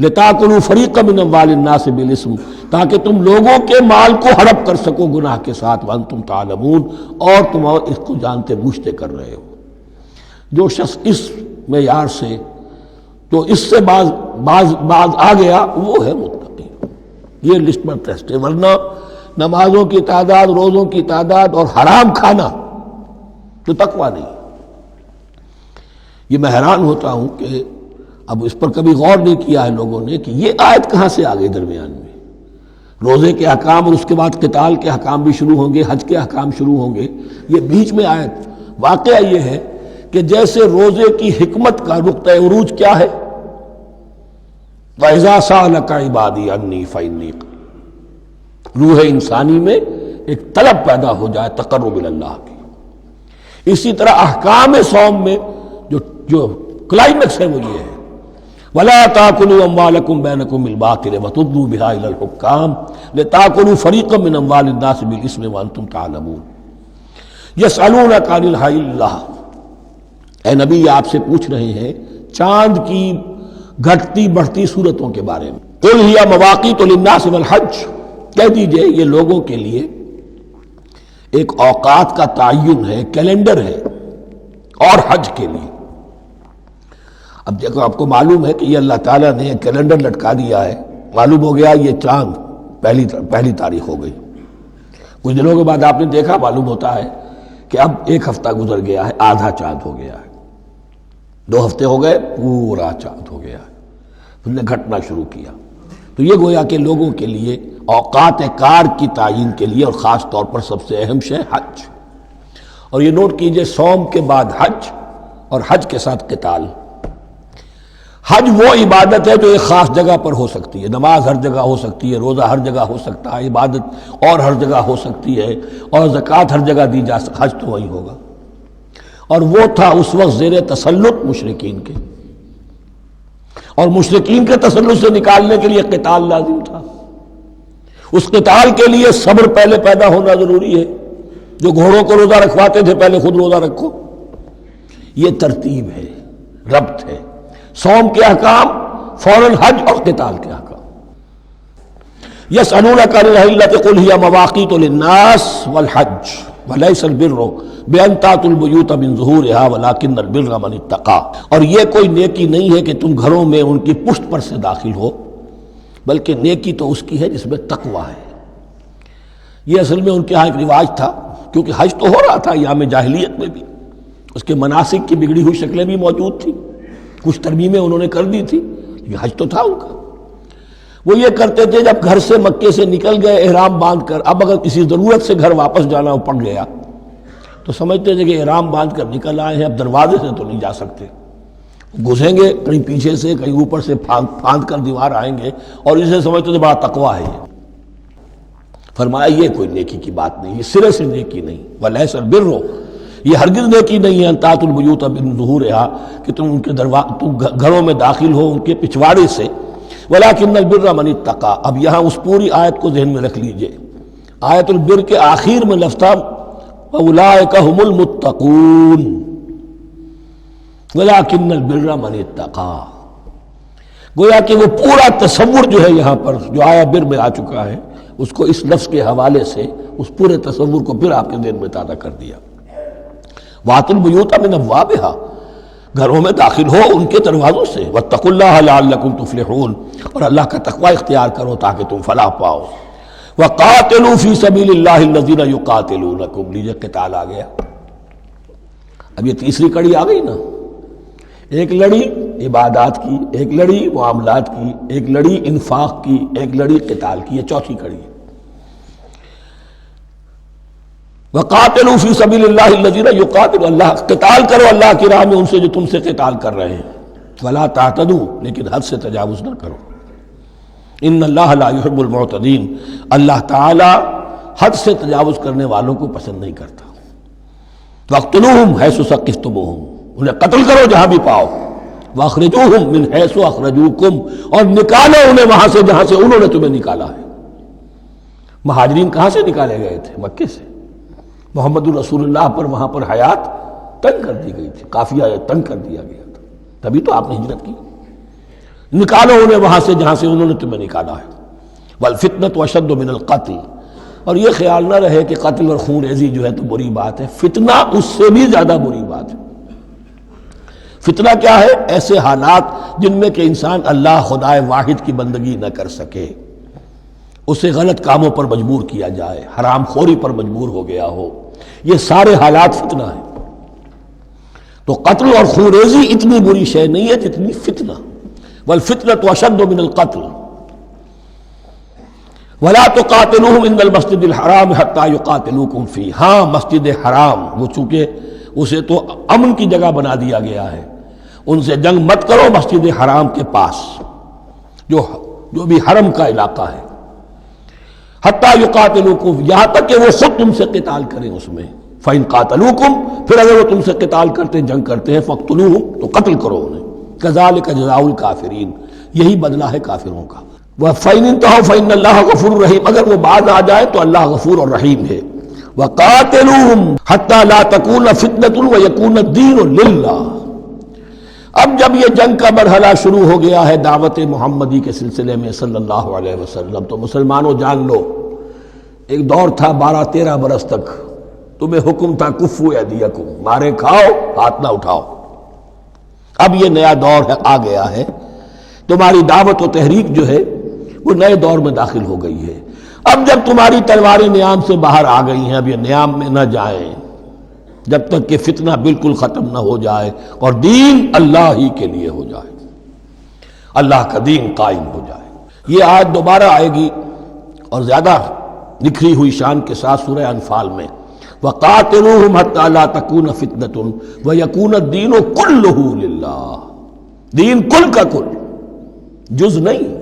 لِتَأْكُلُوا فَرِيقًا مِنْ أَمْوَالِ النَّاسِ بِالْإِثْمِ، تاکہ تم لوگوں کے مال کو ہڑپ کر سکو گناہ کے ساتھ، وَأَنْتُمْ تَعْلَمُونَ، اور تم اس کو جانتے بوجھتے کر رہے ہو۔ جو شخص اس معیار سے تو اس سے باز آ گیا وہ ہے متقی، یہ لسٹ میں ٹیسٹ ہے۔ ورنہ نمازوں کی تعداد، روزوں کی تعداد اور حرام کھانا تو تقویٰ نہیں۔ یہ میں حیران ہوتا ہوں کہ اب اس پر کبھی غور نہیں کیا ہے لوگوں نے کہ یہ آیت کہاں سے آ گئی درمیان میں۔ روزے کے احکام اور اس کے بعد قتال کے احکام بھی شروع ہوں گے، حج کے احکام شروع ہوں گے، یہ بیچ میں آیت۔ واقعہ یہ ہے کہ جیسے روزے کی حکمت کا نقطہ عروج کیا ہے، وَإِذَا سَأَلَكَ عِبَادِي عَنِّي فَإِنِّي قَرِيبٌ، روح انسانی میں ایک طلب پیدا ہو جائے تقرب اللہ کی۔ اسی طرح احکام صوم میں جو کلائمیکس ہے وہ یہ ہے، وَلَا تَأْكُلُوا أَمْوَالَكُمْ بَيْنَكُمْ بِالْبَاطِلِ وَتُدْلُوا بِهَا إِلَى الْحُكَّامِ لِتَأْكُلُوا فَرِيقًا مِنْ أَمْوَالِ النَّاسِ بِالْإِثْمِ وَأَنْتُمْ تَعْلَمُونَ۔ يَسْأَلُونَكَ عَنِ الْأَهِلَّةِ، اے نبی آپ سے پوچھ رہے ہیں چاند کی گھٹتی بڑھتی صورتوں کے بارے میں۔ قُلْ هِيَ مَوَاقِيتُ لِلنَّاسِ وَالْحَجِّ، کہہ دیجئے یہ لوگوں کے لیے ایک اوقات کا تعین ہے، کیلنڈر ہے، اور حج کے لیے۔ اب دیکھو آپ کو معلوم ہے کہ یہ اللہ تعالیٰ نے ایک کیلنڈر لٹکا دیا ہے، معلوم ہو گیا یہ چاند پہلی تاریخ ہو گئی، کچھ دنوں کے بعد آپ نے دیکھا معلوم ہوتا ہے کہ اب ایک ہفتہ گزر گیا ہے، آدھا چاند ہو گیا ہے، 2 ہفتے ہو گئے، پورا چاند ہو گیا ہے، پھر نے گھٹنا شروع کیا۔ تو یہ گویا کہ لوگوں کے لیے اوقات کار کی تعین کے لیے، اور خاص طور پر سب سے اہم شے حج، اور یہ نوٹ کیجئے، صوم کے بعد حج اور حج کے ساتھ قتال۔ حج وہ عبادت ہے جو ایک خاص جگہ پر ہو سکتی ہے، نماز ہر جگہ ہو سکتی ہے، روزہ ہر جگہ ہو سکتا ہے، عبادت اور ہر جگہ ہو سکتی ہے، اور زکوٰۃ ہر جگہ دی جا سکتی، حج تو وہی ہوگا۔ اور وہ تھا اس وقت زیر تسلط مشرکین کے، اور مشرکین کے تسلط سے نکالنے کے لیے قتال لازم تھا۔ اس قتال کے لیے صبر پہلے پیدا ہونا ضروری ہے۔ جو گھوڑوں کو روزہ رکھواتے تھے پہلے خود روزہ رکھو، یہ ترتیب ہے، ربط ہے۔ صوم کے احکام فوراً حج اور قتال کے احکام۔ یسألونک عن الأہلة قل هی مواقیت للناس والحج وليس البر بأن تأتوا البیوت من ظہورها ولكن البر من اتقى۔ اور یہ کوئی نیکی نہیں ہے کہ تم گھروں میں ان کی پشت پر سے داخل ہو، بلکہ نیکی تو اس کی ہے جس میں تقوی ہے۔ یہ اصل میں ان کے ہاں ایک رواج تھا، کیونکہ حج تو ہو رہا تھا ایام جاہلیت میں بھی، اس کے مناسک کی بگڑی ہوئی شکلیں بھی موجود تھیں، کچھ ترمیمیں انہوں نے کر دی تھی، یہ حج تو تھا ان کا۔ وہ یہ کرتے تھے جب گھر سے مکے سے نکل گئے احرام باندھ کر، اب اگر کسی ضرورت سے گھر واپس جانا پڑ گیا تو سمجھتے تھے کہ احرام باندھ کر نکل آئے ہیں، اب دروازے سے تو نہیں جا سکتے، گھسیں گے کہیں پیچھے سے کہیں اوپر سے پھاند کر دیوار آئیں گے، اور اسے سمجھتے تھے بڑا تقویٰ ہے یہ۔ فرمایا یہ کوئی نیکی کی بات نہیں، یہ سرے سے نیکی نہیں۔ وَلَيْسَ الْبِرُّ، یہ ہرگز نیکی نہیں ہے، أَن تَأْتُوا الْبُيُوتَ مِن ظُهُورِهَا، کہ تم ان کے تم گھروں میں داخل ہو ان کے پچھواڑے سے، وَلَكِنَّ الْبِرَّ مَنِ اتَّقَىٰ۔ اب یہاں اس پوری آیت کو ذہن میں رکھ لیجئے، آیت البر کے آخر میں لفظ تھا وَأُولَٰئِكَ هُمُ الْمُتَّقُونَ وَلَكِنَّ الْبِرَّ مَنِ اتَّقَىٰ۔ گویا کہ وہ پورا تصور جو ہے یہاں پر جو آیا بر میں آ چکا ہے، اس کو اس لفظ کے حوالے سے اس پورے تصور کو پھر آپ کے ذہن میں تازہ کر دیا۔ وَأْتُوا الْبُيُوتَ مِنْ أَبْوَابِهَا، گھروں میں داخل ہو ان کے دروازوں سے، وَاتَّقُوا اللَّهَ لَعَلَّكُمْ تُفْلِحُونَ، اور اللہ کا تقوی اختیار کرو تاکہ تم فلاح پاؤ۔ وَقَاتِلُوا فِي سَبِيلِ اللَّهِ الَّذِينَ يُقَاتِلُونَكُمْ، لیجئے قتال آ گیا۔ اب یہ تیسری کڑی آ گئی نا، ایک لڑی عبادات کی، ایک لڑی معاملات کی، ایک لڑی انفاق کی، ایک لڑی قتال کی، یہ چوتھی کڑی ہے۔ وَقَاتِلُوا فِي سَبِيلِ اللَّهِ الَّذِينَ يُقَاتِلُونَ، اللہ قتال کرو اللہ کی راہ میں ان سے جو تم سے قتال کر رہے ہیں۔ وَلَا تَعْتَدُوا، لیکن حد سے تجاوز نہ کرو۔ ان اللہ لا يحب المعتدین، اللہ تعالی حد سے تجاوز کرنے والوں کو پسند نہیں کرتا۔ وَاقْتُلُوهُمْ حَيْثُ ثَقِفْتُمُوهُمْ، انہیں قتل کرو جہاں بھی پاؤ۔ وَأَخْرِجُوهُمْ مِنْ حَيْثُ أَخْرَجُوكُمْ، اور نکالو انہیں وہاں سے جہاں سے انہوں نے تمہیں نکالا ہے۔ مہاجرین کہاں سے نکالے گئے تھے؟ مکے سے۔ محمد الرسول اللہ پر وہاں پر حیات تنگ کر دی گئی تھی، قافیہ تنگ کر دیا گیا تھا، تبھی تو آپ نے ہجرت کی۔ نکالو انہیں وہاں سے جہاں سے انہوں نے تمہیں نکالا ہے۔ والفتنة اشد من القتل، اور یہ خیال نہ رہے کہ قتل اور خون ریزی جو ہے تو بری بات ہے، فتنہ اس سے بھی زیادہ بری بات ہے۔ فتنہ کیا ہے؟ ایسے حالات جن میں کہ انسان اللہ خدائے واحد کی بندگی نہ کر سکے، اسے غلط کاموں پر مجبور کیا جائے، حرام خوری پر مجبور ہو گیا ہو، یہ سارے حالات فتنہ ہیں۔ تو قتل اور خون ریزی اتنی بری شے نہیں ہے جتنی فتنہ۔ والفتنة اشد من القتل ولا تقاتلوهم عند المسجد الحرام حتى يقاتلوكم فيه، ہاں مسجد حرام وہ چونکہ اسے تو امن کی جگہ بنا دیا گیا ہے، ان سے جنگ مت کرو مسجد حرام کے پاس جو بھی حرم کا علاقہ ہے، حتیٰ یقاتلوکم، یہاں تک کہ وہ خود تم سے قتال کریں اس میں۔ فَإِن قَاتَلُوكُمْ، پھر اگر وہ تم سے قتال کرتے ہیں، جنگ کرتے ہیں، فَاقْتُلُوهُمْ، تو قتل کرو انہیں۔ كَذَلِكَ جَزَاءُ الْكَافِرِينَ، یہی بدلہ ہے کافروں کا۔ وَفَإِنِ انتهوا فَإِنَّ اللَّهَ غَفُورٌ رَحِيمٌ، اگر وہ باز آ جائے تو اللہ غفور اور رحیم ہے۔ وَقَاتِلُوهُمْ حَتَّى لَا تَكُونَ فِتْنَةٌ وَيَكُونَ الدِّينُ لِلَّهِ۔ اب جب یہ جنگ کا مرحلہ شروع ہو گیا ہے دعوت محمدی کے سلسلے میں صلی اللہ علیہ وسلم، تو مسلمانوں جان لو ایک دور تھا 12-13 برس تک تمہیں حکم تھا کفو ایدیکم، مارے کھاؤ ہاتھ نہ اٹھاؤ۔ اب یہ نیا دور ہے، آ گیا ہے، تمہاری دعوت و تحریک جو ہے وہ نئے دور میں داخل ہو گئی ہے۔ اب جب تمہاری تلواریں نیام سے باہر آ گئی ہیں، اب یہ نیام میں نہ جائیں جب تک کہ فتنہ بالکل ختم نہ ہو جائے اور دین اللہ ہی کے لیے ہو جائے، اللہ کا دین قائم ہو جائے۔ یہ آیت دوبارہ آئے گی اور زیادہ نکھری ہوئی شان کے ساتھ سورہ انفال میں، وَقَاتِلُوهُمْ حَتَّى لَا تَكُونَ فِتْنَةٌ وَيَكُونَ الدِّينُ كُلُّهُ لِلَّهِ، دین کل کا کل، جز نہیں۔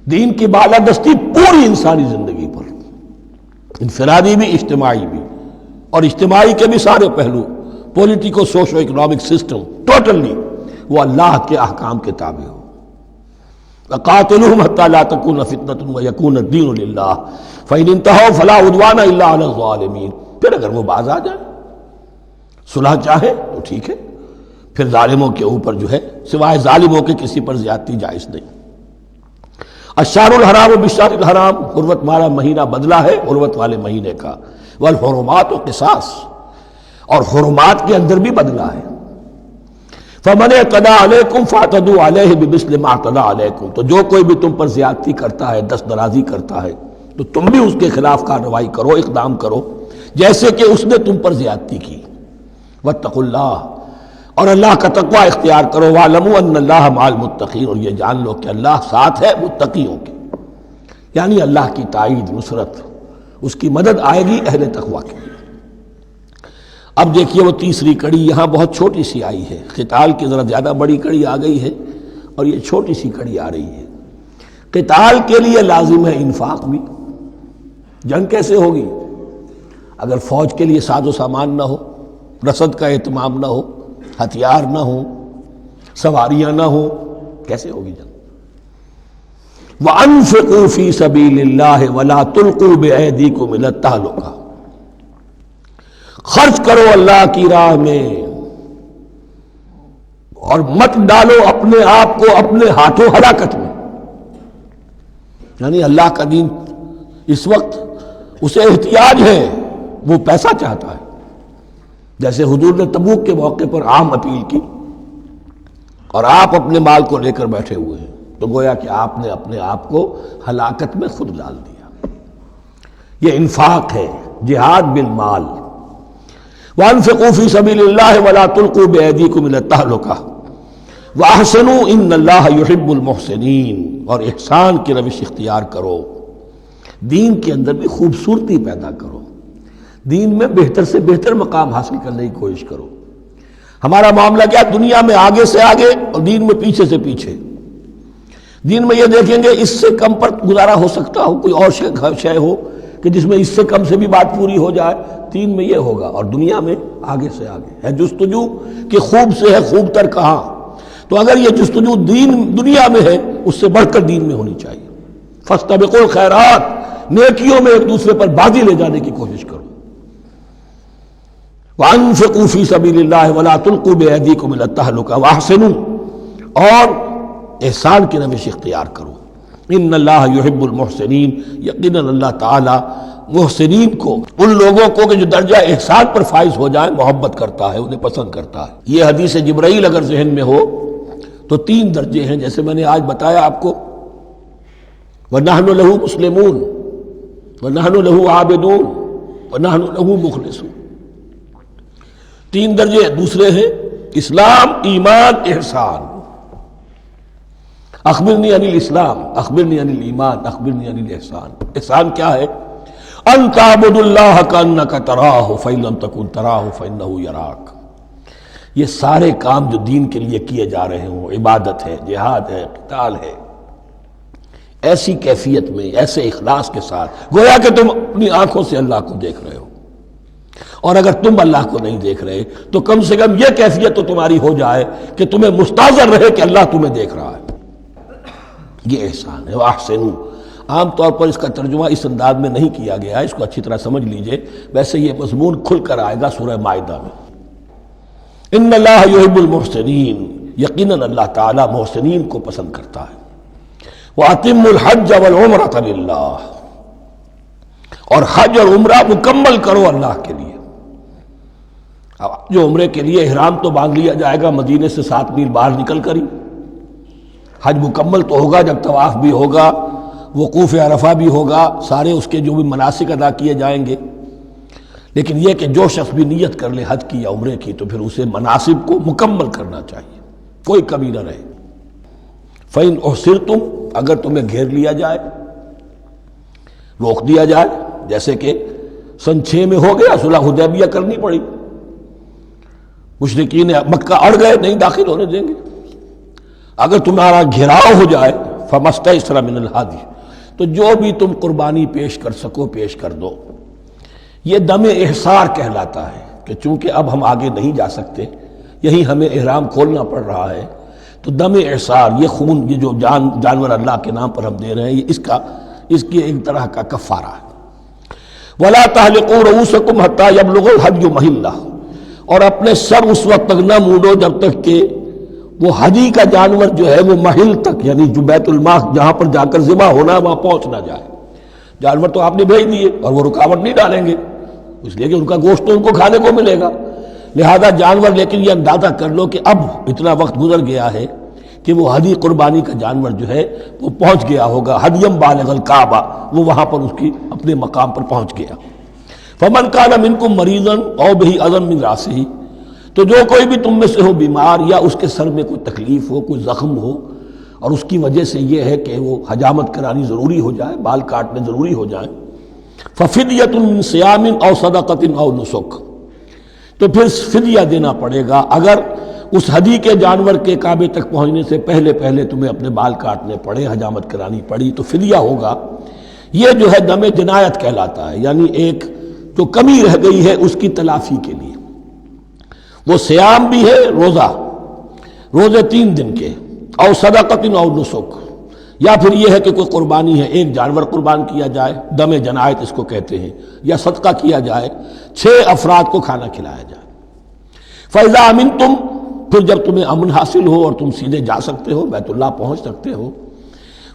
دین کی بالادستی پوری انسانی زندگی پر، انفرادی بھی اجتماعی بھی، اور اجتماعی کے بھی سارے پہلو، politico socio economic system totally وہ اللہ کے احکام کے تابع ہو۔ وَقَاتِلُوهُمْ حَتَّى لَا تَكُونَ فِتْنَةٌ وَيَكُونَ الدِّينُ لِلَّهِ فَإِنِ انْتَهَوْا فَلَا عُدْوَانَ إِلَّا عَلَى الظَّالِمِينَ، پھر اگر وہ باز آ جائیں، صلح چاہے تو ٹھیک ہے، پھر ظالموں کے اوپر جو ہے سوائے ظالموں کے کسی پر زیادتی جائز نہیں۔ الشہر الحرام بالشہر الحرام، حرمت والا مہینہ بدلہ ہے حرمت والے مہینے کا، والحرمات قصاص، اور حرمات کے اندر بھی بدلہ ہے۔ فَمَنِ اعْتَدَىٰ عَلَيْكُمْ فَاعْتَدُوا عَلَيْهِ بِمِثْلِ مَا اعْتَدَىٰ عَلَيْكُمْ، تو جو کوئی بھی تم پر زیادتی کرتا ہے، دست درازی کرتا ہے، تو تم بھی اس کے خلاف کارروائی کرو، اقدام کرو جیسے کہ اس نے تم پر زیادتی کی۔ وَاتَّقُوا اللَّهَ، اور اللہ کا تقوی اختیار کرو۔ وَاعْلَمُوا أَنَّ اللَّهَ مَعَ الْمُتَّقِينَ، اور یہ جان لو کہ اللہ ساتھ ہے متقیوں کے، یعنی اللہ کی تائید، نصرت، اس کی مدد آئے گی اہل تقوی کے لیے۔ اب دیکھیے وہ تیسری کڑی یہاں بہت چھوٹی سی آئی ہے، قتال کی ذرا زیادہ بڑی کڑی آ گئی ہے اور یہ چھوٹی سی کڑی آ رہی ہے۔ قتال کے لیے لازم ہے انفاق بھی۔ جنگ کیسے ہوگی اگر فوج کے لیے ساز و سامان نہ ہو، رسد کا اہتمام نہ ہو، ہتھیار نہ ہو، سواریاں نہ ہو، کیسے ہوگی جنگ؟ وَأَنفِقُوا فِي سَبِيلِ اللَّهِ وَلَا تُلْقُوا بِأَيْدِيكُمْ إِلَى التَّهْلُكَةِ، خرچ کرو اللہ کی راہ میں اور مت ڈالو اپنے آپ کو اپنے ہاتھوں ہلاکت میں۔ یعنی اللہ کا دین اس وقت اسے احتیاج ہے، وہ پیسہ چاہتا ہے، جیسے حضور نے تبوک کے موقع پر عام اپیل کی اور آپ اپنے مال کو لے کر بیٹھے ہوئے ہیں، تو گویا کہ آپ نے اپنے آپ کو ہلاکت میں خود ڈال دیا۔ یہ انفاق ہے، جہاد بالمال۔ وَأَنفِقُوا فِي سَبِيلِ اللَّهِ وَلَا تُلْقُوا بِأَيْدِيكُمْ إِلَى التَّهْلُكَةِ وَأَحْسِنُوا إِنَّ اللَّهَ يُحِبُّ الْمُحْسِنِينَ، اور احسان کی روش اختیار کرو، دین کے اندر بھی خوبصورتی پیدا کرو، دین میں بہتر سے بہتر مقام حاصل کرنے کی کوشش کرو۔ ہمارا معاملہ کیا، دنیا میں آگے سے آگے اور دین میں پیچھے سے پیچھے۔ دین میں یہ دیکھیں گے اس سے کم پر گزارا ہو سکتا ہو، کوئی اور شے ہو کہ جس میں اس سے کم سے بھی بات پوری ہو جائے، دین میں یہ ہوگا، اور دنیا میں آگے سے آگے ہے جستجو کہ خوب سے ہے خوب تر کہاں۔ تو اگر یہ جستجو دنیا میں ہے، اس سے بڑھ کر دین میں ہونی چاہیے۔ فاستبقوا الخیرات، نیکیوں میں ایک دوسرے پر بازی لے جانے کی کوشش کرو۔ وَأَنفِقُوا فِي سَبِيلِ اللَّهِ وَلَا تُلْقُوا بِأَيْدِيكُمْ إِلَى التَّهْلُكَةِ وَأَحْسِنُوا، اور احسان کی روش اختیار کرو۔ ان اللہ یحب المحسنین، یقیناً اللہ تعالی محسنین کو، ان لوگوں کو کہ جو درجہ احسان پر فائز ہو جائیں، محبت کرتا ہے، انہیں پسند کرتا ہے۔ یہ حدیث جبرائیل اگر ذہن میں ہو تو 3 درجے ہیں، جیسے میں نے آج بتایا آپ کو، وَنَحْنُ لَهُ مُسْلِمُونَ وَنَحْنُ لَهُ عَابِدُونَ وَنَحْنُ لَهُ مُخْلِصُونَ۔ 3 درجے دوسرے ہیں، اسلام، ایمان، احسان۔ اخبرنی عن الاسلام، اخبرنی عن الایمان، اخبرنی عن الاحسان۔ احسان کیا ہے؟ ان تعبد اللہ کانک تراہ فإن لم تکن تراہ فإنہ یراک۔ یہ سارے کام جو دین کے لیے کیے جا رہے ہوں، عبادت ہے، جہاد ہے، قتال ہے، ایسی کیفیت میں، ایسے اخلاص کے ساتھ، گویا کہ تم اپنی آنکھوں سے اللہ کو دیکھ رہے ہو، اور اگر تم اللہ کو نہیں دیکھ رہے تو کم سے کم یہ کیفیت تو تمہاری ہو جائے کہ تمہیں مستحضر رہے کہ اللہ تمہیں دیکھ رہا ہے۔ یہ احسان ہے۔ وَأَحْسِنُوا، عام طور پر اس کا ترجمہ اس انداز میں نہیں کیا گیا ہے، اس کو اچھی طرح سمجھ لیجئے، ویسے یہ مضمون کھل کر آئے گا سورہ مائدہ میں۔ ان اللہ یحب المحسنین، یقیناً اللہ تعالی محسنین کو پسند کرتا ہے۔ وَأَتِمُّوا الْحَجَّ وَالْعُمْرَةَ لِلَّهِ، اور حج اور عمرہ مکمل کرو اللہ کے لیے۔ اب جو عمرے کے لیے احرام تو باندھ لیا جائے گا مدینے سے 7 میل باہر نکل کر ہی، حج مکمل تو ہوگا جب طواف بھی ہوگا، وقوف عرفہ بھی ہوگا، سارے اس کے جو بھی مناسک ادا کیے جائیں گے۔ لیکن یہ کہ جو شخص بھی نیت کر لے حج کی یا عمرے کی، تو پھر اسے مناسب کو مکمل کرنا چاہیے، کوئی کمی نہ رہے۔ فَإِنْ أُحْصِرْتُمْ، اگر تمہیں گھیر لیا جائے، روک دیا جائے، جیسے کہ سن 6 میں ہو گیا، صلح حدیبیہ کرنی پڑی، مشرکین مکہ اڑ گئے، نہیں داخل ہونے دیں گے۔ اگر تمہارا گھیراؤ ہو جائے فمستیسر من الہدی، تو جو بھی تم قربانی پیش کر سکو پیش کر دو۔ یہ دم احصار کہلاتا ہے کہ چونکہ اب ہم آگے نہیں جا سکتے، یہی ہمیں احرام کھولنا پڑ رہا ہے، تو دم احصار، یہ خون، یہ جو جانور اللہ کے نام پر ہم دے رہے ہیں، یہ اس کی ایک طرح کا کفارہ ہے۔ وَلَا تَحْلِقُوا رُؤُوسَكُمْ حَتَّى يَبْلُغَ الْهَدْيُ مَحِلَّهُ، اور اپنے سر اس وقت تک نہ مونڈو جب تک کہ وہ ہدی کا جانور جو ہے وہ محل تک، یعنی جو بیت الماء جہاں پر جا کر ذبح ہونا ہے وہاں پہنچ نہ جائے۔ جانور تو آپ نے بھیج دیے اور وہ رکاوٹ نہیں ڈالیں گے، اس لیے کہ ان کا گوشت تو ان کو کھانے کو ملے گا، لہذا جانور، لیکن یہ اندازہ کر لو کہ اب اتنا وقت گزر گیا ہے کہ وہ ہدی قربانی کا جانور جو ہے وہ پہنچ گیا ہوگا، ہدیم بالغ الکعبہ، وہ وہاں پر اس کی اپنے مقام پر پہنچ گیا۔ فمن کان منکم مریضا او بہ اذی من راسہ، تو جو کوئی بھی تم میں سے ہو بیمار یا اس کے سر میں کوئی تکلیف ہو، کوئی زخم ہو، اور اس کی وجہ سے یہ ہے کہ وہ حجامت کرانی ضروری ہو جائے، بال کاٹنے ضروری ہو جائیں، ففدیۃ من صیام او صدقۃ او نسک، تو پھر فدیہ دینا پڑے گا۔ اگر اس ہدی کے جانور کے کعبے تک پہنچنے سے پہلے تمہیں اپنے بال کاٹنے پڑے، حجامت کرانی پڑی، تو فدیہ ہوگا۔ یہ جو ہے دم جنایت کہلاتا ہے، یعنی ایک جو کمی رہ گئی ہے اس کی تلافی کے لیے۔ وہ سیام بھی ہے، روزے 3 دن کے، او صدقۃ او نسک، یا پھر یہ ہے کہ کوئی قربانی ہے، ایک جانور قربان کیا جائے، دم جنایت اس کو کہتے ہیں، یا صدقہ کیا جائے، 6 افراد کو کھانا کھلایا جائے۔ فَإِذَا أَمِنْتُمْ، پھر جب تمہیں امن حاصل ہو اور تم سیدھے جا سکتے ہو، بیت اللہ پہنچ سکتے ہو،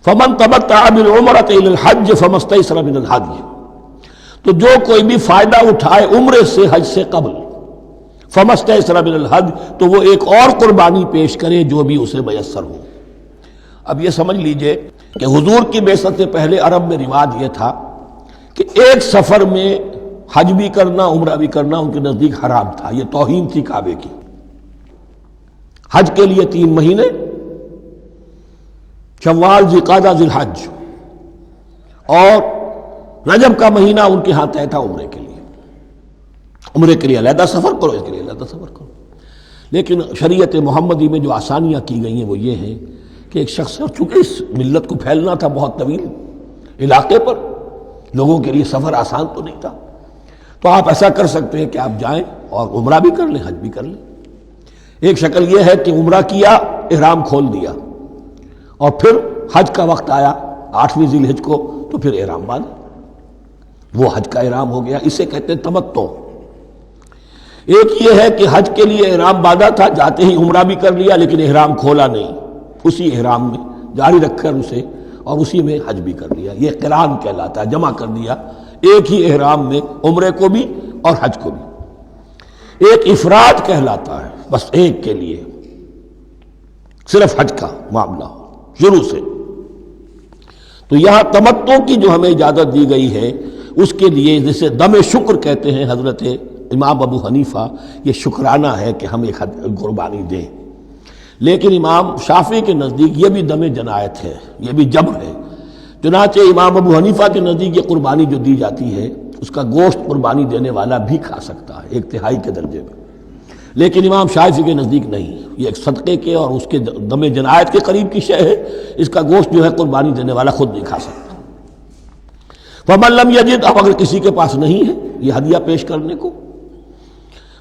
فَمَنْ تَمَتَّعَ بِالْعُمْرَةِ إِلَى الْحَجِّ فَمَا اسْتَيْسَرَ مِنَ الْهَدْيِ، تو جو کوئی بھی فائدہ اٹھائے عمرے سے، حج سے قبل، فَمَا اسْتَيْسَرَ مِنَ الْهَدْيِ، تو وہ ایک اور قربانی پیش کرے جو بھی اسے میسر ہو۔ اب یہ سمجھ لیجئے کہ حضور کی بعثت سے پہلے عرب میں رواج یہ تھا کہ ایک سفر میں حج بھی کرنا، عمرہ بھی کرنا ان کے نزدیک حرام تھا، یہ توہین تھی کعبے کی۔ حج کے لیے 3 مہینے، شوال، ذوالقعدہ، ذی الحج، اور رجب کا مہینہ ان کے ہاں طے تھا عمرے کے لیے۔ عمرے کے لیے علیحدہ سفر کرو، اس کے لیے علیحدہ سفر کرو۔ لیکن شریعت محمدی میں جو آسانیاں کی گئی ہیں وہ یہ ہیں کہ ایک شخص، چونکہ اس ملت کو پھیلنا تھا بہت طویل علاقے پر، لوگوں کے لیے سفر آسان تو نہیں تھا، تو آپ ایسا کر سکتے ہیں کہ آپ جائیں اور عمرہ بھی کر لیں، حج بھی کر لیں۔ ایک شکل یہ ہے کہ عمرہ کیا، احرام کھول دیا، اور پھر حج کا وقت آیا 8ویں ذی الحج کو، تو پھر احرام باندھا، وہ حج کا احرام ہو گیا، اسے کہتے ہیں تمتع۔ ایک یہ ہے کہ حج کے لیے احرام باندھا تھا، جاتے ہی عمرہ بھی کر لیا لیکن احرام کھولا نہیں، اسی احرام میں جاری رکھ کر اسے، اور اسی میں حج بھی کر لیا، یہ قران کہلاتا ہے، جمع کر دیا ایک ہی احرام میں عمرے کو بھی اور حج کو بھی۔ ایک افراد کہلاتا ہے، بس ایک کے لیے صرف حج کا معاملہ ہو شروع سے۔ تو یہاں تمتع کی جو ہمیں اجازت دی گئی ہے اس کے لیے، جسے دم شکر کہتے ہیں حضرت امام ابو حنیفہ، یہ شکرانہ ہے کہ ہم ایک قربانی دیں۔ لیکن امام شافعی کے نزدیک یہ بھی دم جنایت ہے، یہ بھی جبر ہے۔ چنانچہ امام ابو حنیفہ کے نزدیک یہ قربانی جو دی جاتی ہے اس کا گوشت قربانی دینے والا بھی کھا سکتا ہے 1/3 کے درجے میں، لیکن امام شافعی کے نزدیک نہیں، یہ ایک صدقے کے اور اس کے دم جنایت کے قریب کی شے ہے، اس کا گوشت جو ہے قربانی دینے والا خود نہیں کھا سکتا۔ فمن لم یجد، اب اگر کسی کے پاس نہیں ہے یہ ہدیہ پیش کرنے کو،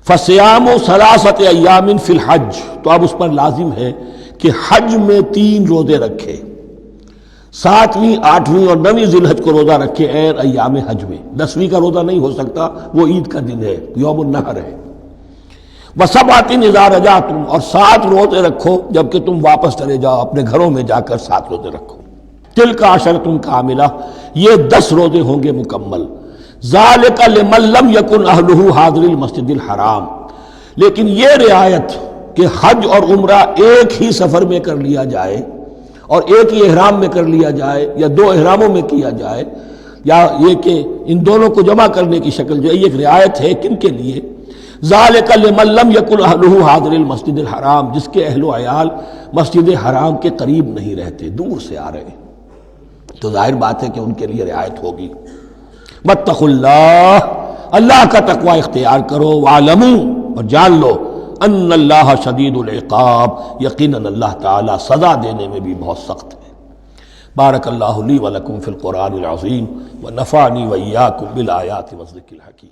فصیام 3 ایام فی الحج، تو اب اس پر لازم ہے کہ حج میں 3 روزے رکھے، 7ویں، 8ویں اور 9ویں ذی الحج کو روزہ رکھے غیر ایام حج میں۔ 10ویں کا روزہ نہیں ہو سکتا، وہ عید کا دن ہے، یوم النحر ہے۔ وَسَبْعَةٍ إِذَا رَجَعْتُمْ، اور 7 روزے رکھو جب کہ تم واپس چلے جاؤ، اپنے گھروں میں جا کر 7 روزے رکھو۔ تِلْكَ عَشَرَةٌ كَامِلَةٌ، یہ 10 روزے ہوں گے مکمل۔ ذَلِكَ لِمَن لَّمْ يَكُنْ أَهْلُهُ حَاضِرِ الْمَسْجِدِ الْحَرَامِ، لیکن یہ رعایت کہ حج اور عمرہ ایک ہی سفر میں کر لیا جائے اور ایک ہی احرام میں کر لیا جائے، یا 2 احراموں میں کیا جائے، یا یہ کہ ان دونوں کو جمع کرنے کی شکل جو ہے، یہ ایک رعایت ہے کن کے لیے؟ ذَلِكَ لِمَن لَّمْ يَكُنْ أَهْلُهُ حَاضِرِ الْمَسْجِدِ الْحَرَامِ، جس کے اہل و عیال مسجد حرام کے قریب نہیں رہتے، دور سے آ رہے ہیں، تو ظاہر بات ہے کہ ان کے لیے رعایت ہوگی۔ وَاتَّقُوا اللَّهَ، اللہ کا تقوی اختیار کرو، وَاعْلَمُوا، اور جان لو، ان اللہ شدید العقاب، یقیناً اللہ تعالی سزا دینے میں بھی بہت سخت ہے۔ بارک اللہ لی ولکم فی القرآن العظیم ونفعنی وإیاکم بالآیات والذکر الحکیم۔